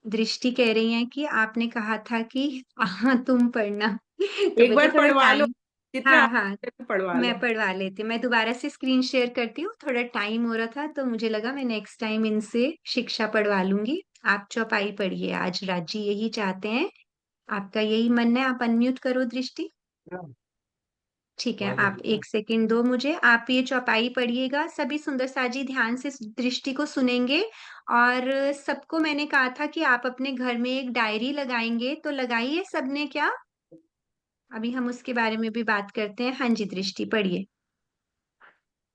दृष्टि कह रही है कि आपने कहा था कि हाँ तुम पढ़ना तो एक बेटा बार थोड़ा पढ़वा लो टाइम। चित्रा, हाँ हाँ, पढ़वा लो। मैं पढ़वा लेती, मैं दोबारा से स्क्रीन शेयर करती हूँ, थोड़ा टाइम हो रहा था तो मुझे लगा मैं नेक्स्ट टाइम इनसे शिक्षा पढ़वा लूंगी। आप चौपाई पढ़िए, आज राजी यही चाहते हैं, आपका यही मन है। आप अनम्यूट करो दृष्टि। ठीक है, आप एक सेकंड दो मुझे, आप ये चौपाई पढ़िएगा। सभी सुंदर साजी ध्यान से दृष्टि को सुनेंगे। और सबको मैंने कहा था कि आप अपने घर में एक डायरी लगाएंगे, तो लगाइए सबने क्या? अभी हम उसके बारे में भी बात करते हैं। हाँ जी दृष्टि पढ़िए।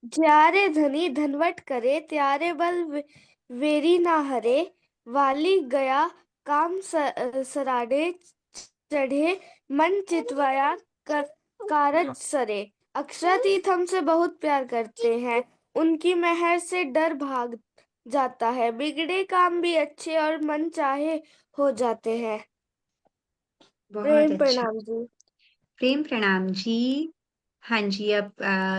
ज्यारे धनी धनवट करे, त्यारे बल वेरी ना हरे, वाली गया काम सराडे, चढ़े मन चितवाया कारज सरे। अक्षरातीत हमसे बहुत प्यार करते हैं, उनकी मेहर से डर भाग जाता है, बिगड़े काम भी अच्छे और मन चाहे हो जाते हैं। बहुत प्रेम अच्छा। प्रणाम जी। प्रेम प्रणाम जी। हाँ जी, अब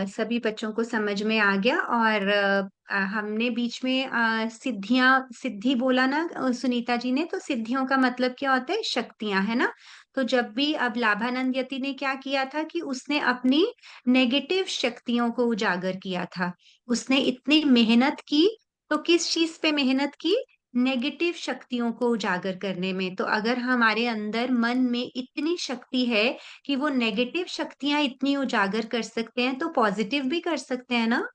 सभी बच्चों को समझ में आ गया। और हमने बीच में सिद्धि बोला ना सुनीता जी ने, तो सिद्धियों का मतलब क्या होता है? शक्तियां, है ना। तो जब भी अब लाभानंद यति ने क्या किया था कि उसने अपनी नेगेटिव शक्तियों को उजागर किया था। उसने इतनी मेहनत की, तो किस चीज पे मेहनत की? नेगेटिव शक्तियों को उजागर करने में। तो अगर हमारे अंदर मन में इतनी शक्ति है कि वो नेगेटिव शक्तियां इतनी उजागर कर सकते हैं, तो पॉजिटिव भी कर सकते हैं ना।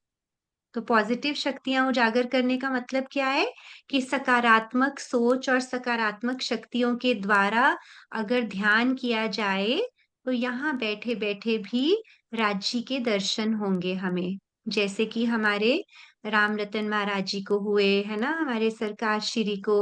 तो पॉजिटिव शक्तियां उजागर करने का मतलब क्या है? कि सकारात्मक सोच और सकारात्मक शक्तियों के द्वारा अगर ध्यान किया जाए, तो यहाँ बैठे बैठे भी राज्य के दर्शन होंगे हमें। जैसे कि हमारे राम रतन महाराज जी को हुए, है ना, हमारे सरकार श्री को।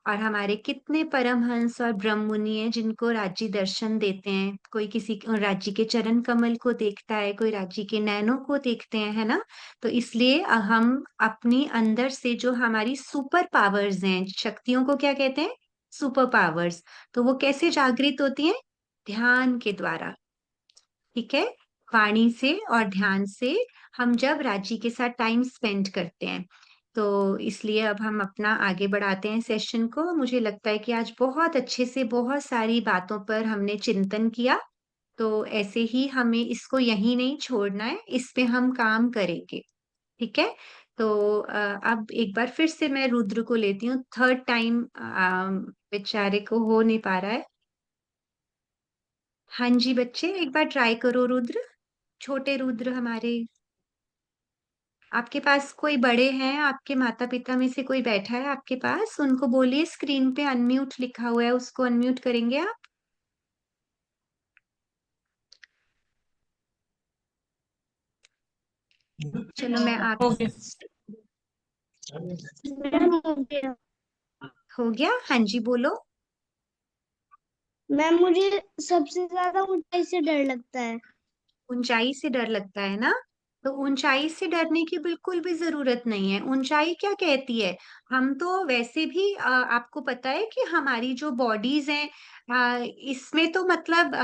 और हमारे कितने परमहंस और ब्रह्म मुनि हैं जिनको राज्य दर्शन देते हैं। कोई किसी राज्य के चरण कमल को देखता है, कोई राज्य के नैनों को देखते हैं, है ना। तो इसलिए हम अपनी अंदर से जो हमारी सुपर पावर्स हैं, शक्तियों को क्या कहते हैं? Super powers. तो वो कैसे जागृत होती हैं? ध्यान के द्वारा। ठीक है, वाणी से और ध्यान से, हम जब राज्य के साथ टाइम स्पेंड करते हैं। तो इसलिए अब हम अपना आगे बढ़ाते हैं सेशन को। मुझे लगता है कि आज बहुत अच्छे से बहुत सारी बातों पर हमने चिंतन किया। तो ऐसे ही हमें इसको यहीं नहीं छोड़ना है, इस पे हम काम करेंगे। ठीक है। तो अब एक बार फिर से मैं रुद्र को लेती हूँ, थर्ड टाइम बेचारे को हो नहीं पा रहा है। हाँ जी बच्चे, एक बार ट्राई करो रुद्र, छोटे रुद्र हमारे। आपके पास कोई बड़े हैं, आपके माता पिता में से कोई बैठा है आपके पास? उनको बोलिए, स्क्रीन पे अनम्यूट लिखा हुआ है, उसको अनम्यूट करेंगे आप? चलो मैं आप, हो गया। हाँ जी बोलो। मैम मुझे सबसे ज्यादा ऊंचाई से डर लगता है। ऊंचाई से डर लगता है ना। तो ऊंचाई से डरने की बिल्कुल भी जरूरत नहीं है। ऊंचाई क्या कहती है, हम तो वैसे भी आपको पता है कि हमारी जो बॉडीज हैं, इसमें तो मतलब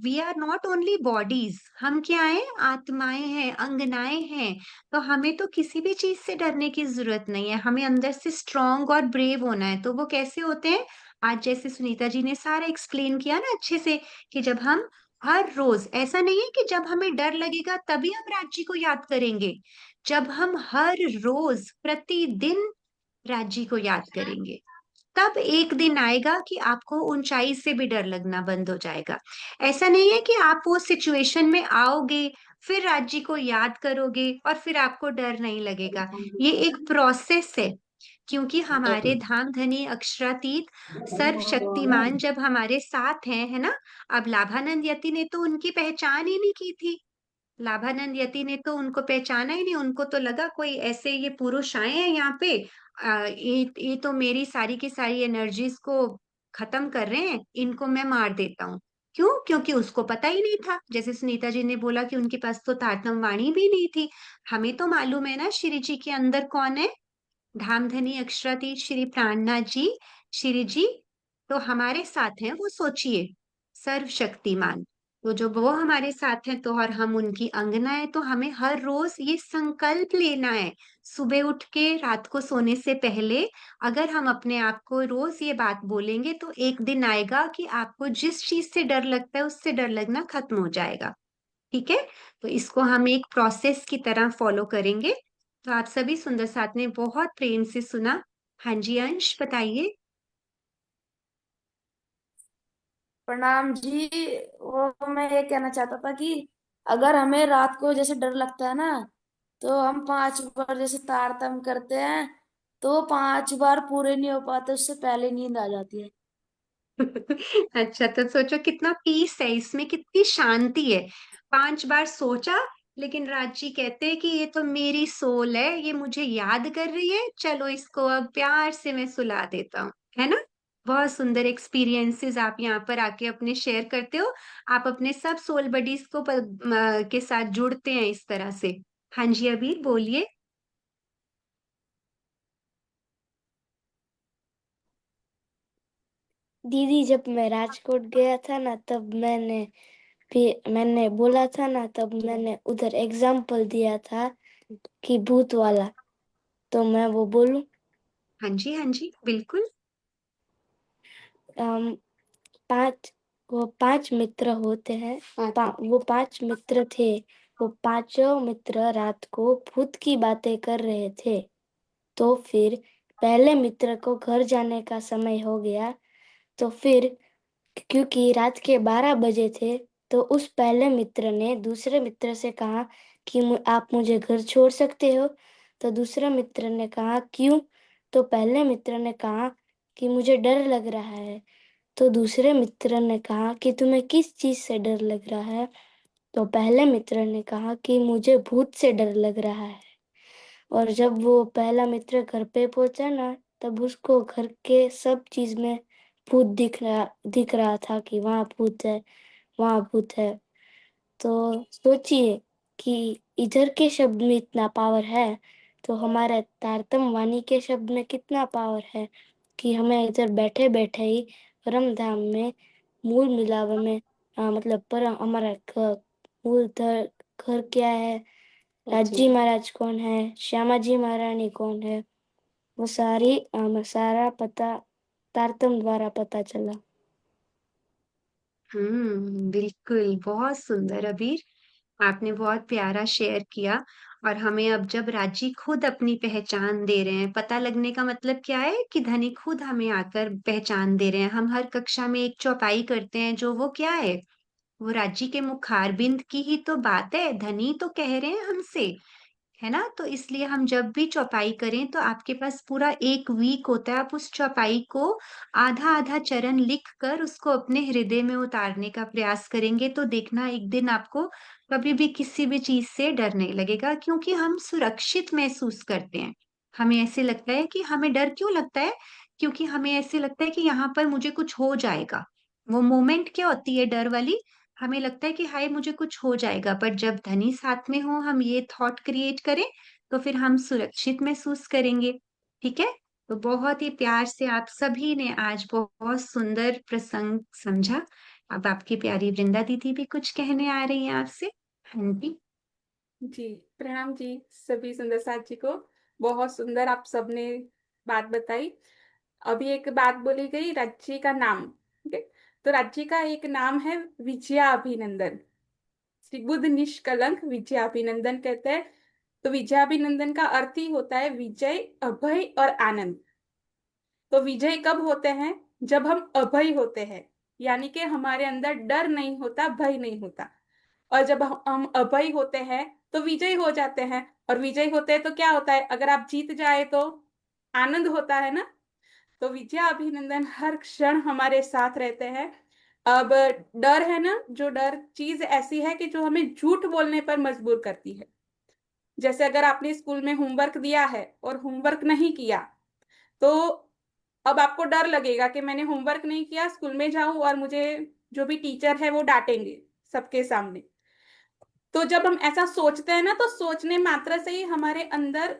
we are not only bodies, हम क्या हैं, आत्माएं हैं, अंगनाएं हैं। तो हमें तो किसी भी चीज से डरने की जरूरत नहीं है, हमें अंदर से स्ट्रांग और ब्रेव होना है। तो वो कैसे होते हैं, आज जैसे सुनीता जी ने सारा एक्सप्लेन किया ना अच्छे से, कि जब हम हर रोज, ऐसा नहीं है कि जब हमें डर लगेगा तभी हम राज्य को याद करेंगे, जब हम हर रोज प्रतिदिन राज्य को याद करेंगे, तब एक दिन आएगा कि आपको ऊंचाई से भी डर लगना बंद हो जाएगा। ऐसा नहीं है कि आप वो सिचुएशन में आओगे, फिर राज्य को याद करोगे और फिर आपको डर नहीं लगेगा। ये एक प्रोसेस है, क्योंकि हमारे धाम धनी अक्षरातीत सर्वशक्तिमान जब हमारे साथ हैं, है ना। अब लाभानंद यति ने तो उनकी पहचान ही नहीं की थी, लाभानंद यति ने तो उनको पहचाना ही नहीं, उनको तो लगा कोई ऐसे ये पुरुष आए हैं यहाँ पे, ये तो मेरी सारी की सारी एनर्जीज को खत्म कर रहे हैं, इनको मैं मार देता हूँ। क्यों? क्योंकि उसको पता ही नहीं था, जैसे सुनीता जी ने बोला कि उनके पास तो तारतम वाणी भी नहीं थी। हमें तो मालूम है ना श्री जी के अंदर कौन है, धामधनी अक्षरातीत श्री प्राणनाथ जी, श्री जी तो हमारे साथ हैं, वो सोचिए, सर्वशक्तिमान। तो जो वो हमारे साथ हैं तो, और हम उनकी अंगना है, तो हमें हर रोज ये संकल्प लेना है, सुबह उठ के रात को सोने से पहले अगर हम अपने आप को रोज ये बात बोलेंगे, तो एक दिन आएगा कि आपको जिस चीज से डर लगता है उससे डर लगना खत्म हो जाएगा। ठीक है, तो इसको हम एक प्रोसेस की तरह फॉलो करेंगे। तो आप सभी सुंदर साथ ने बहुत प्रेम से सुना। हाँ जी अंश बताइए। प्रणाम जी। वो मैं ये कहना चाहता था कि अगर हमें रात को जैसे डर लगता है ना, तो हम 5 बार जैसे तारतम करते हैं, तो 5 बार पूरे नहीं हो पाते, उससे पहले नींद आ जाती है। अच्छा, तो सोचो कितना पीस है इसमें, कितनी शांति है। 5 बार सोचा, लेकिन राजी कहते हैं कि ये तो मेरी सोल है, ये मुझे याद कर रही है, चलो इसको अब प्यार से मैं सुला देता हूँ, है ना। बहुत सुंदर एक्सपीरियंसेस आप यहाँ पर आके अपने शेयर करते हो। आप अपने सब सोल बडीज को के साथ जुड़ते हैं इस तरह से। हाँ जी अभी बोलिए। दीदी, जब मैं राजकोट गया था ना, तब मैंने बोला था ना, तब मैंने उधर एग्जाम्पल दिया था कि भूत वाला, तो मैं वो बोलूं। हाँ जी बिल्कुल। अम, वो 5 मित्र होते हैं। वो 5 मित्र थे। वो पांचों मित्र रात को भूत की बातें कर रहे थे। तो फिर पहले मित्र को घर जाने का समय हो गया। तो फिर क्योंकि रात के 12 बजे थे, तो उस पहले मित्र ने दूसरे मित्र से कहा कि आप मुझे घर छोड़ सकते हो। तो दूसरे मित्र ने कहा क्यों? तो पहले मित्र ने कहा कि मुझे डर लग रहा है। तो दूसरे मित्र ने कहा कि तुम्हें किस चीज से डर लग रहा है? तो पहले मित्र ने कहा कि मुझे भूत से डर लग रहा है। और जब वो पहला मित्र घर पे पहुंचा ना, तब उसको घर के सब चीज में भूत दिख रहा था कि वहां भूत है, वहां भूत है। तो सोचिए कि इधर के शब्द में इतना पावर है, तो हमारे तारतम वाणी के शब्द में कितना पावर है कि हमें इधर बैठे बैठे ही परम धाम में मूल मिलावे में मतलब परम हमारा मूल घर क्या है, राजी महाराज कौन है, श्यामा जी महारानी कौन है, वो सारा पता तारतम द्वारा पता चला। बिल्कुल, बहुत सुंदर अबीर, आपने बहुत प्यारा शेयर किया। और हमें अब जब राजी खुद अपनी पहचान दे रहे हैं, पता लगने का मतलब क्या है कि धनी खुद हमें आकर पहचान दे रहे हैं। हम हर कक्षा में एक चौपाई करते हैं, जो वो क्या है, वो राजी के मुखारबिंद की ही तो बात है, धनी तो कह रहे हैं हमसे, है ना। तो इसलिए हम जब भी चौपाई करें, तो आपके पास पूरा एक वीक होता है, आप उस चौपाई को आधा आधा चरण लिख कर उसको अपने हृदय में उतारने का प्रयास करेंगे, तो देखना एक दिन आपको कभी भी किसी भी चीज से डर नहीं लगेगा, क्योंकि हम सुरक्षित महसूस करते हैं। हमें ऐसे लगता है कि हमें डर क्यों लगता है, क्योंकि हमें ऐसे लगता है कि यहाँ पर मुझे कुछ हो जाएगा। वो मोमेंट क्या होती है डर वाली, हमें लगता है कि हाय मुझे कुछ हो जाएगा, पर जब धनी साथ में हो, हम ये थॉट क्रिएट करें, तो फिर हम सुरक्षित महसूस करेंगे। ठीक है? तो बहुत ही प्यार से आप सभी ने आज बहुत सुंदर प्रसंग समझा। अब आपकी प्यारी वृंदा दीदी भी कुछ कहने आ रही हैं आपसे। हाँ जी। जी, प्रणाम जी सभी सुंदर साथ जी को। बहुत सुंदर आप सबने बात बताई। अभी एक बात बोली गई राज्य का नाम, ठीक है। तो राज्य का एक नाम है विजया अभिनंदन। श्री बुद्ध निष्कलंक विजया अभिनंदन कहते हैं। तो विजया अभिनंदन का अर्थ ही होता है विजय, अभय और आनंद। तो विजय कब होते हैं? जब हम अभय होते हैं, यानी कि हमारे अंदर डर नहीं होता, भय नहीं होता। और जब हम अभय होते हैं तो विजय हो जाते हैं। और विजय होते हैं तो क्या होता है? अगर आप जीत जाए तो आनंद होता है ना। तो विजया अभिनंदन हर क्षण हमारे साथ रहते हैं। अब डर है ना, जो डर चीज ऐसी है कि जो हमें झूठ बोलने पर मजबूर करती है। जैसे अगर आपने स्कूल में होमवर्क दिया है और होमवर्क नहीं किया, तो अब आपको डर लगेगा कि मैंने होमवर्क नहीं किया, स्कूल में जाऊं और मुझे जो भी टीचर है वो डांटेंगे सबके सामने। तो जब हम ऐसा सोचते हैं ना, तो सोचने मात्र से ही हमारे अंदर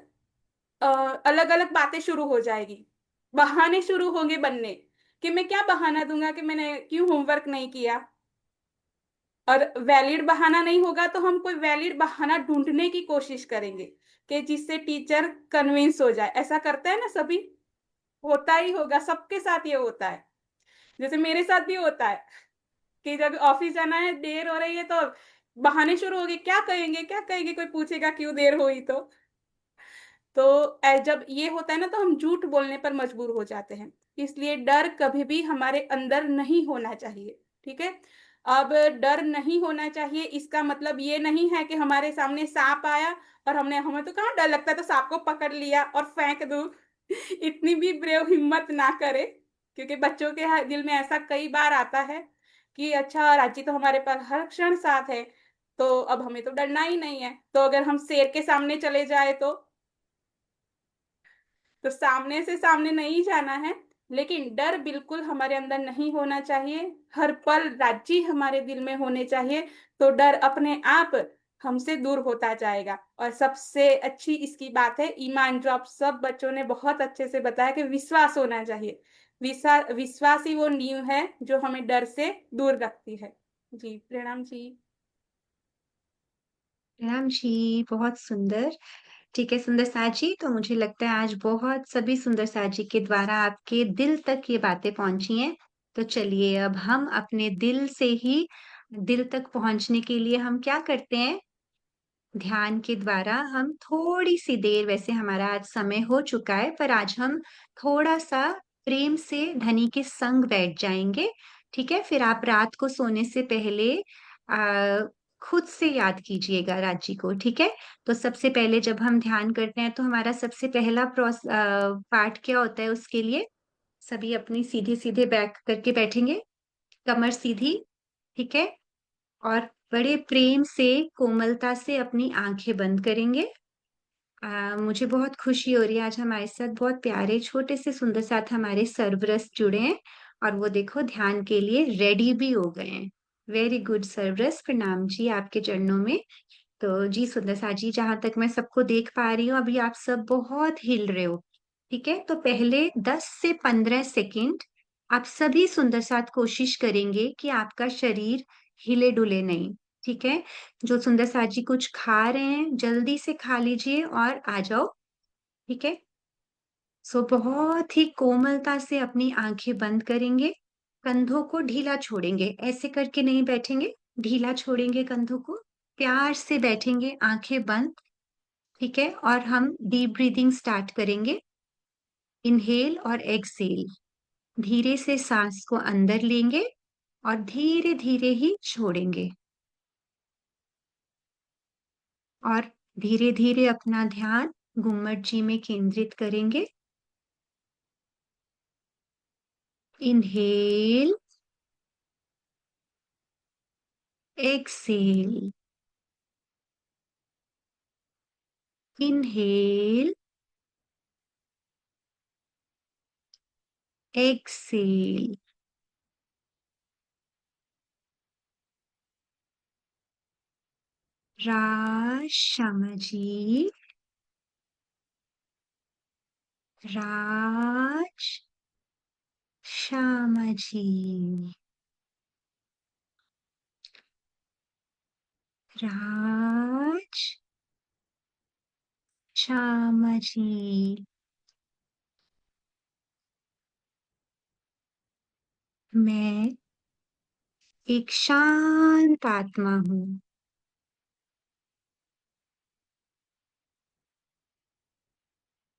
अलग अलग बातें शुरू हो जाएगी। बहाने शुरू होंगे बनने कि मैं क्या बहाना दूंगा कि मैंने क्यों होमवर्क नहीं किया। और वैलिड बहाना नहीं होगा तो हम कोई वैलिड बहाना ढूंढने की कोशिश करेंगे कि जिससे टीचर कन्विंस हो जाए। ऐसा करते हैं ना सभी, होता ही होगा, सबके साथ ये होता है। जैसे मेरे साथ भी होता है कि जब ऑफिस जाना है, देर हो रही है, तो बहाने शुरू हो गए, क्या कहेंगे क्या कहेंगे, कोई पूछेगा क्यों देर हुई तो जब ये होता है ना, तो हम झूठ बोलने पर मजबूर हो जाते हैं। इसलिए डर कभी भी हमारे अंदर नहीं होना चाहिए, ठीक है। अब डर नहीं होना चाहिए इसका मतलब ये नहीं है कि हमारे सामने सांप आया और हमें तो कहाँ डर लगता है तो सांप को पकड़ लिया और फेंक दूं। इतनी भी ब्रेव हिम्मत ना करे, क्योंकि बच्चों के दिल में ऐसा कई बार आता है कि अच्छा रांची तो हमारे पास हर क्षण साथ है, तो अब हमें तो डरना ही नहीं है। तो अगर हम शेर के सामने चले जाए तो सामने से सामने नहीं जाना है। लेकिन डर बिल्कुल हमारे अंदर नहीं होना चाहिए, हर पल राज्य हमारे दिल में होने चाहिए। तो डर अपने आप हमसे दूर होता जाएगा। और सबसे अच्छी इसकी बात है ईमान, जो आप सब बच्चों ने बहुत अच्छे से बताया कि विश्वास होना चाहिए। विश्वास ही वो नींव है जो हमें डर से दूर रखती है। जी प्रणाम जी। प्रणाम जी, बहुत सुंदर। ठीक है सुंदर साथ जी, तो मुझे लगता है आज बहुत सभी सुंदर साथ जी के द्वारा आपके दिल तक ये बातें पहुंची हैं। तो चलिए अब हम अपने दिल से ही दिल तक पहुंचने के लिए हम क्या करते हैं, ध्यान के द्वारा हम थोड़ी सी देर, वैसे हमारा आज समय हो चुका है, पर आज हम थोड़ा सा प्रेम से धनी के संग बैठ जाएंगे। ठीक है, फिर आप रात को सोने से पहले आ, खुद से याद कीजिएगा राजी को। ठीक है, तो सबसे पहले जब हम ध्यान करते हैं तो हमारा सबसे पहला पार्ट क्या होता है, उसके लिए सभी अपनी सीधे सीधे बैक करके बैठेंगे, कमर सीधी। ठीक है, और बड़े प्रेम से कोमलता से अपनी आंखें बंद करेंगे। मुझे बहुत खुशी हो रही है, आज हमारे साथ बहुत प्यारे छोटे से सुंदर साथ हमारे सरवरस जुड़े हैं और वो देखो ध्यान के लिए रेडी भी हो गए हैं। वेरी गुड सरवरस, प्रणाम जी आपके चरणों में। तो जी सुंदर सा जी, जहां तक मैं सबको देख पा रही हूँ अभी आप सब बहुत हिल रहे हो। ठीक है, तो पहले 10 से 15 सेकंड आप सभी सुंदर साथ कोशिश करेंगे कि आपका शरीर हिले डुले नहीं। ठीक है, जो सुंदर साथ जी कुछ खा रहे हैं जल्दी से खा लीजिए और आ जाओ। ठीक है, सो बहुत ही कोमलता से अपनी आंखें बंद करेंगे, कंधों को ढीला छोड़ेंगे, ऐसे करके नहीं बैठेंगे, ढीला छोड़ेंगे कंधों को, प्यार से बैठेंगे आंखें बंद। ठीक है, और हम डीप ब्रीदिंग स्टार्ट करेंगे। इनहेल और एक्सहेल, धीरे से सांस को अंदर लेंगे और धीरे धीरे ही छोड़ेंगे। और धीरे धीरे अपना ध्यान गुम्मट जी में केंद्रित करेंगे। Inhale, exhale, inhale, exhale. रा श्यामा जी, राज श्यामा जी, राज श्यामा जी। मैं एक शांत आत्मा हूँ।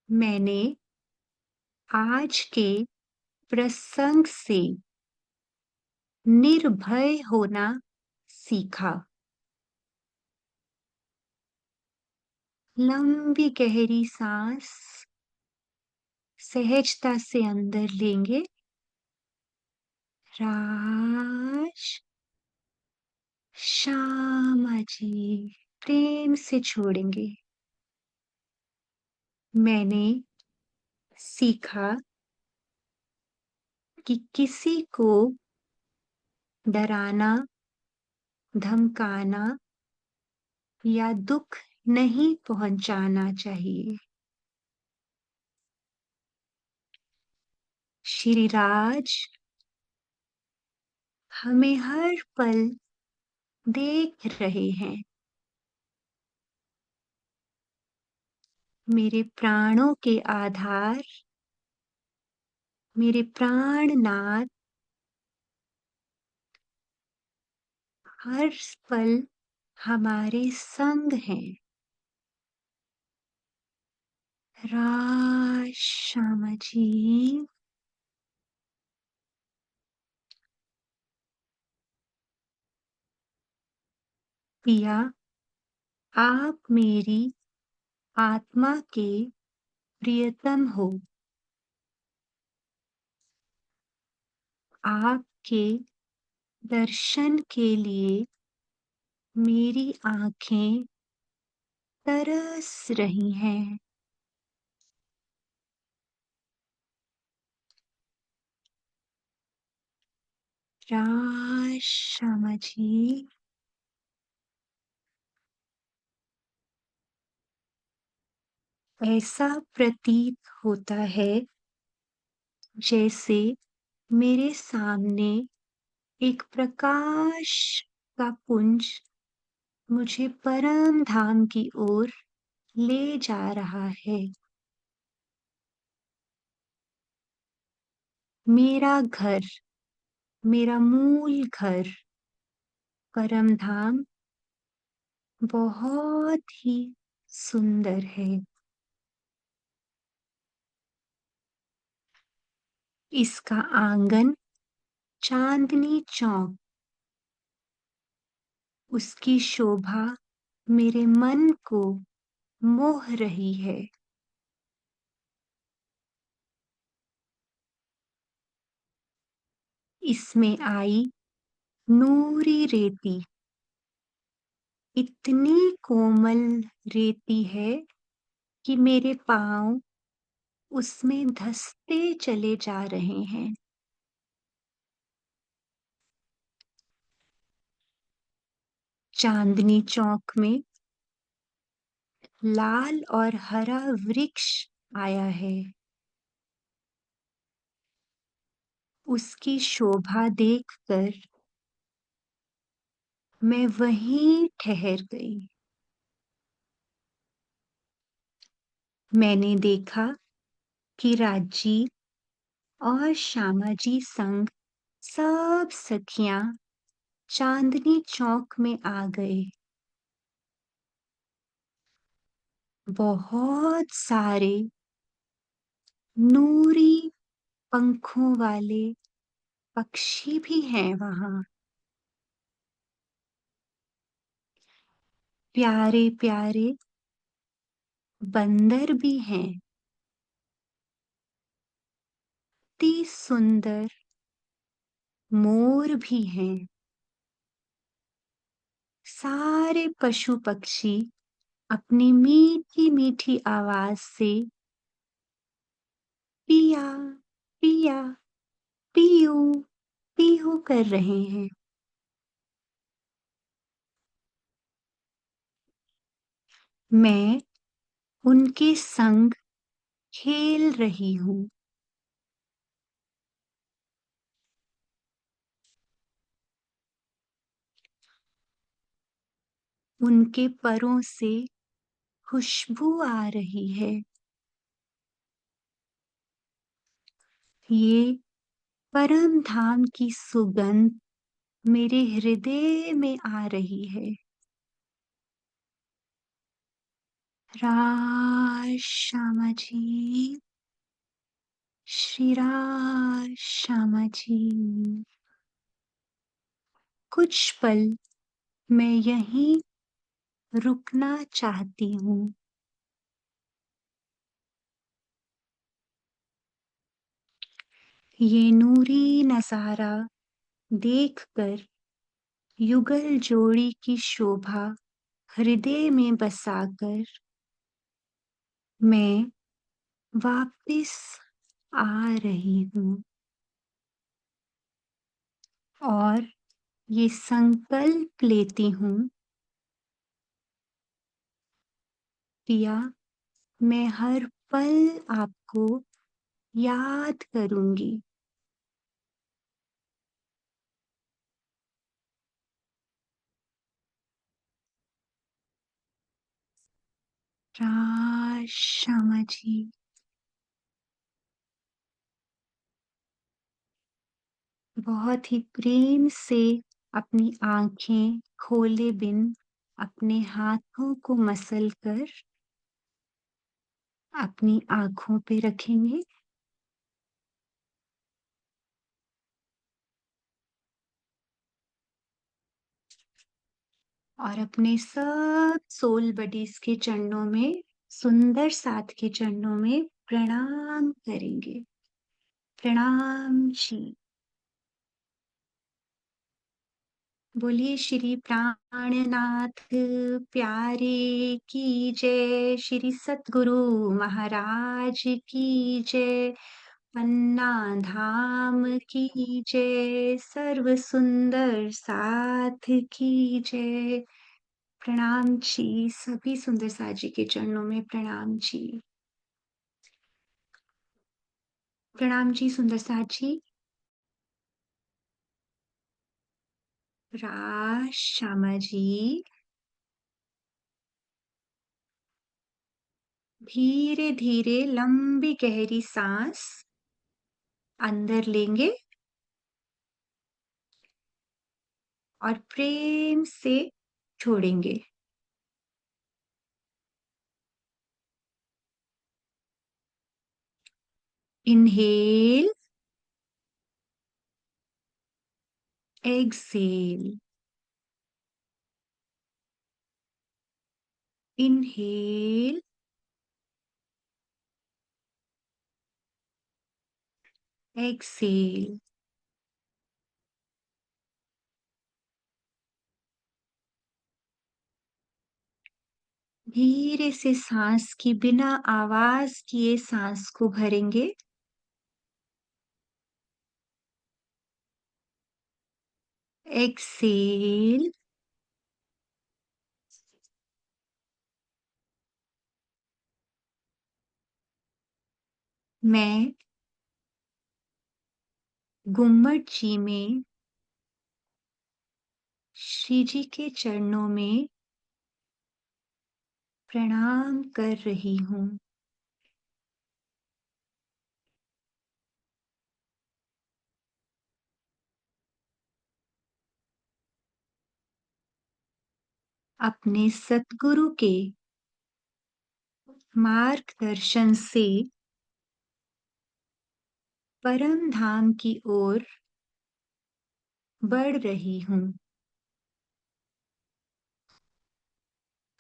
मैंने आज के प्रसंग से निर्भय होना सीखा। लंबी गहरी सांस सहजता से अंदर लेंगे। राज श्यामा जी, प्रेम से छोड़ेंगे। मैंने सीखा कि किसी को डराना, धमकाना या दुख नहीं पहुंचाना चाहिए। श्री राज हमें हर पल देख रहे हैं। मेरे प्राणों के आधार, मेरे प्राणनाथ हर पल हमारे संग हैं। राज श्यामा जी, पिया, आप मेरी आत्मा के प्रियतम हो। आपके दर्शन के लिए मेरी आंखें तरस रही हैं। राज श्यामा जी, ऐसा प्रतीत होता है जैसे मेरे सामने एक प्रकाश का पुंज मुझे परम धाम की ओर ले जा रहा है। मेरा घर, मेरा मूल घर, परम धाम बहुत ही सुंदर है। इसका आंगन चांदनी चौक, उसकी शोभा मेरे मन को मोह रही है। इसमें आई नूरी रेती, इतनी कोमल रेती है कि मेरे पांव उसमें धंसते चले जा रहे हैं। चांदनी चौक में लाल और हरा वृक्ष आया है। उसकी शोभा देखकर मैं वहीं ठहर गई। मैंने देखा कि राजी और श्यामा जी संग सब सखियां चांदनी चौक में आ गए। बहुत सारे नूरी पंखों वाले पक्षी भी हैं वहां। प्यारे प्यारे बंदर भी हैं। अति सुंदर मोर भी हैं। सारे पशु पक्षी अपनी मीठी मीठी आवाज से पिया पिया पीयू पीहू कर रहे हैं। मैं उनके संग खेल रही हूँ। उनके परों से खुशबू आ रही है। ये परम धाम की सुगंध मेरे हृदय में आ रही है। राज श्यामा जी, श्री राज श्यामा जी। कुछ पल मैं यहीं रुकना चाहती हूँ। ये नूरी नजारा देखकर युगल जोड़ी की शोभा हृदय में बसाकर मैं वापस आ रही हूँ और ये संकल्प लेती हूँ, पिया, मैं हर पल आपको याद करूंगी। राज श्यामा जी। बहुत ही प्रेम से अपनी आंखें खोले बिन अपने हाथों को मसल कर अपनी आंखों पे रखेंगे और अपने सब सोल बडीज के चरणों में, सुंदर साथ के चरणों में प्रणाम करेंगे। प्रणाम जी। बोलिए श्री प्राणनाथ प्यारे की जय, श्री सतगुरु महाराज की जय, पन्ना धाम की जय, सर्व सुंदर साथ की जय। प्रणाम जी, सभी सुंदर साथ जी के चरणों में प्रणाम जी। प्रणाम जी सुंदर साथ जी। राज श्यामा जी। धीरे धीरे लंबी गहरी सांस अंदर लेंगे और प्रेम से छोड़ेंगे। Inhale, exhale, inhale, exhale. धीरे से सांस की बिना आवाज किए सांस को भरेंगे। एक्सेल, मैं गुम्मट जी में श्री जी के चरणों में प्रणाम कर रही हूँ। अपने सतगुरु के मार्गदर्शन से परम धाम की ओर बढ़ रही हूँ।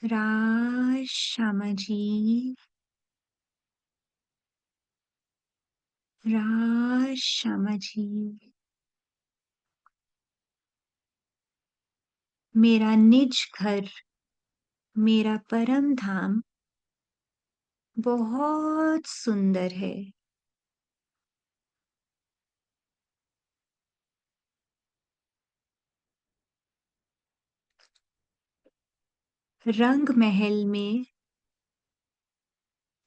राज श्यामा जी, राज श्यामा जी। मेरा निज घर, मेरा परम धाम बहुत सुंदर है। रंग महल में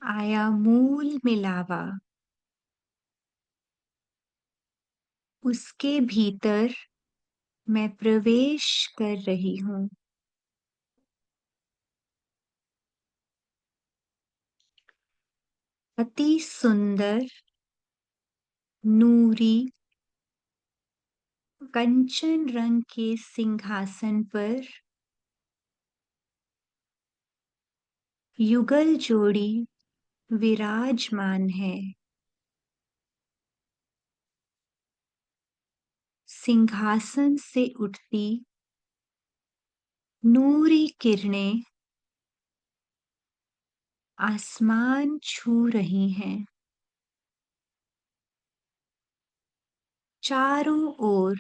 आया मूल मिलावा, उसके भीतर मैं प्रवेश कर रही हूँ। अति सुंदर नूरी कंचन रंग के सिंहासन पर युगल जोड़ी विराजमान है। सिंहासन से उठती नूरी किरणें आसमान छू रही हैं। चारों ओर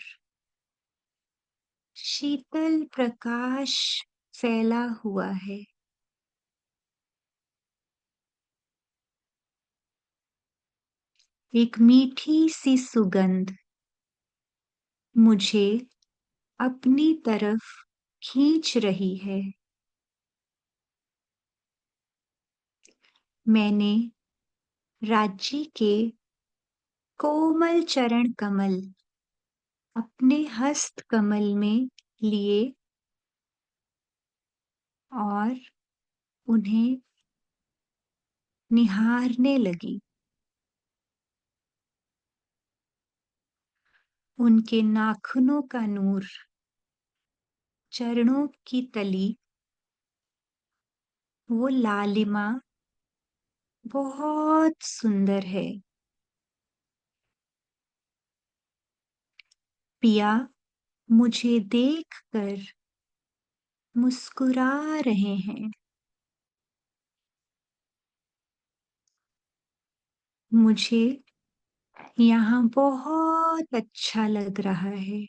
शीतल प्रकाश फैला हुआ है। एक मीठी सी सुगंध मुझे अपनी तरफ खींच रही है। मैंने राज्य के कोमल चरण कमल अपने हस्त कमल में लिए और उन्हें निहारने लगी। उनके नाखूनों का नूर, चरणों की तली, वो लालिमा बहुत सुंदर है। पिया मुझे देखकर मुस्कुरा रहे हैं। मुझे यहाँ बहुत अच्छा लग रहा है।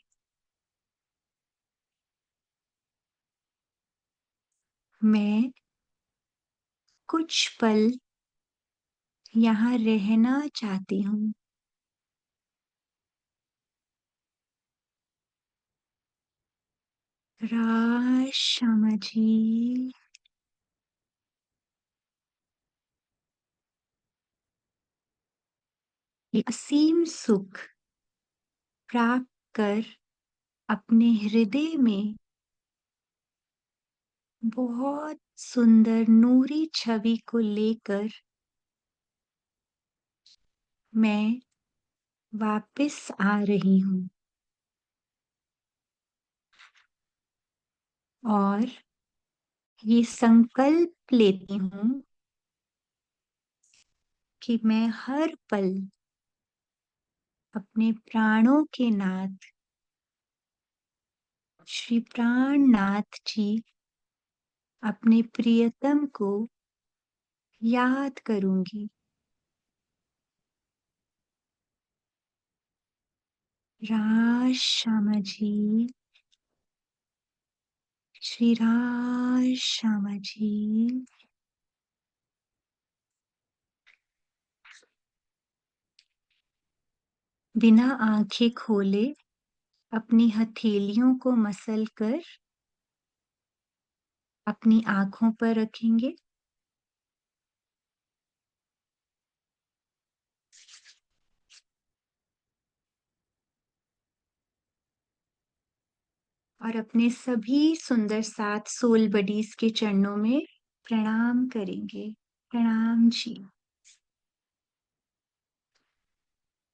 मैं कुछ पल यहाँ रहना चाहती हूँ। राज श्यामा जी। ये असीम सुख प्राप्त कर अपने हृदय में बहुत सुंदर नूरी छवि को लेकर मैं वापस आ रही हूँ और ये संकल्प लेती हूँ कि मैं हर पल अपने प्राणों के नाथ श्री प्राणनाथ जी, अपने प्रियतम को याद करूंगी। राज श्यामा जी, श्री राज श्यामा जी। बिना आंखें खोले अपनी हथेलियों को मसलकर अपनी आंखों पर रखेंगे। और अपने सभी सुंदर 7 सोल बडीज के चरणों में प्रणाम करेंगे। प्रणाम जी।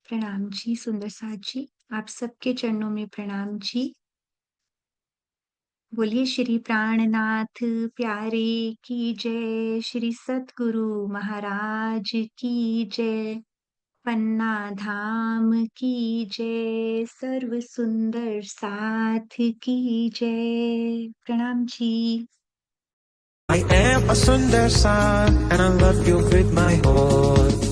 प्रणाम जी सुंदर साथ जी, आप सबके चरणों में प्रणाम जी। बोलिए श्री प्राणनाथ प्यारे की जय, श्री सतगुरु महाराज की जय, पन्ना धाम की जय, सर्व सुंदर साथ की जय। प्रणाम जी। I am a Sundar San and I love you with my heart.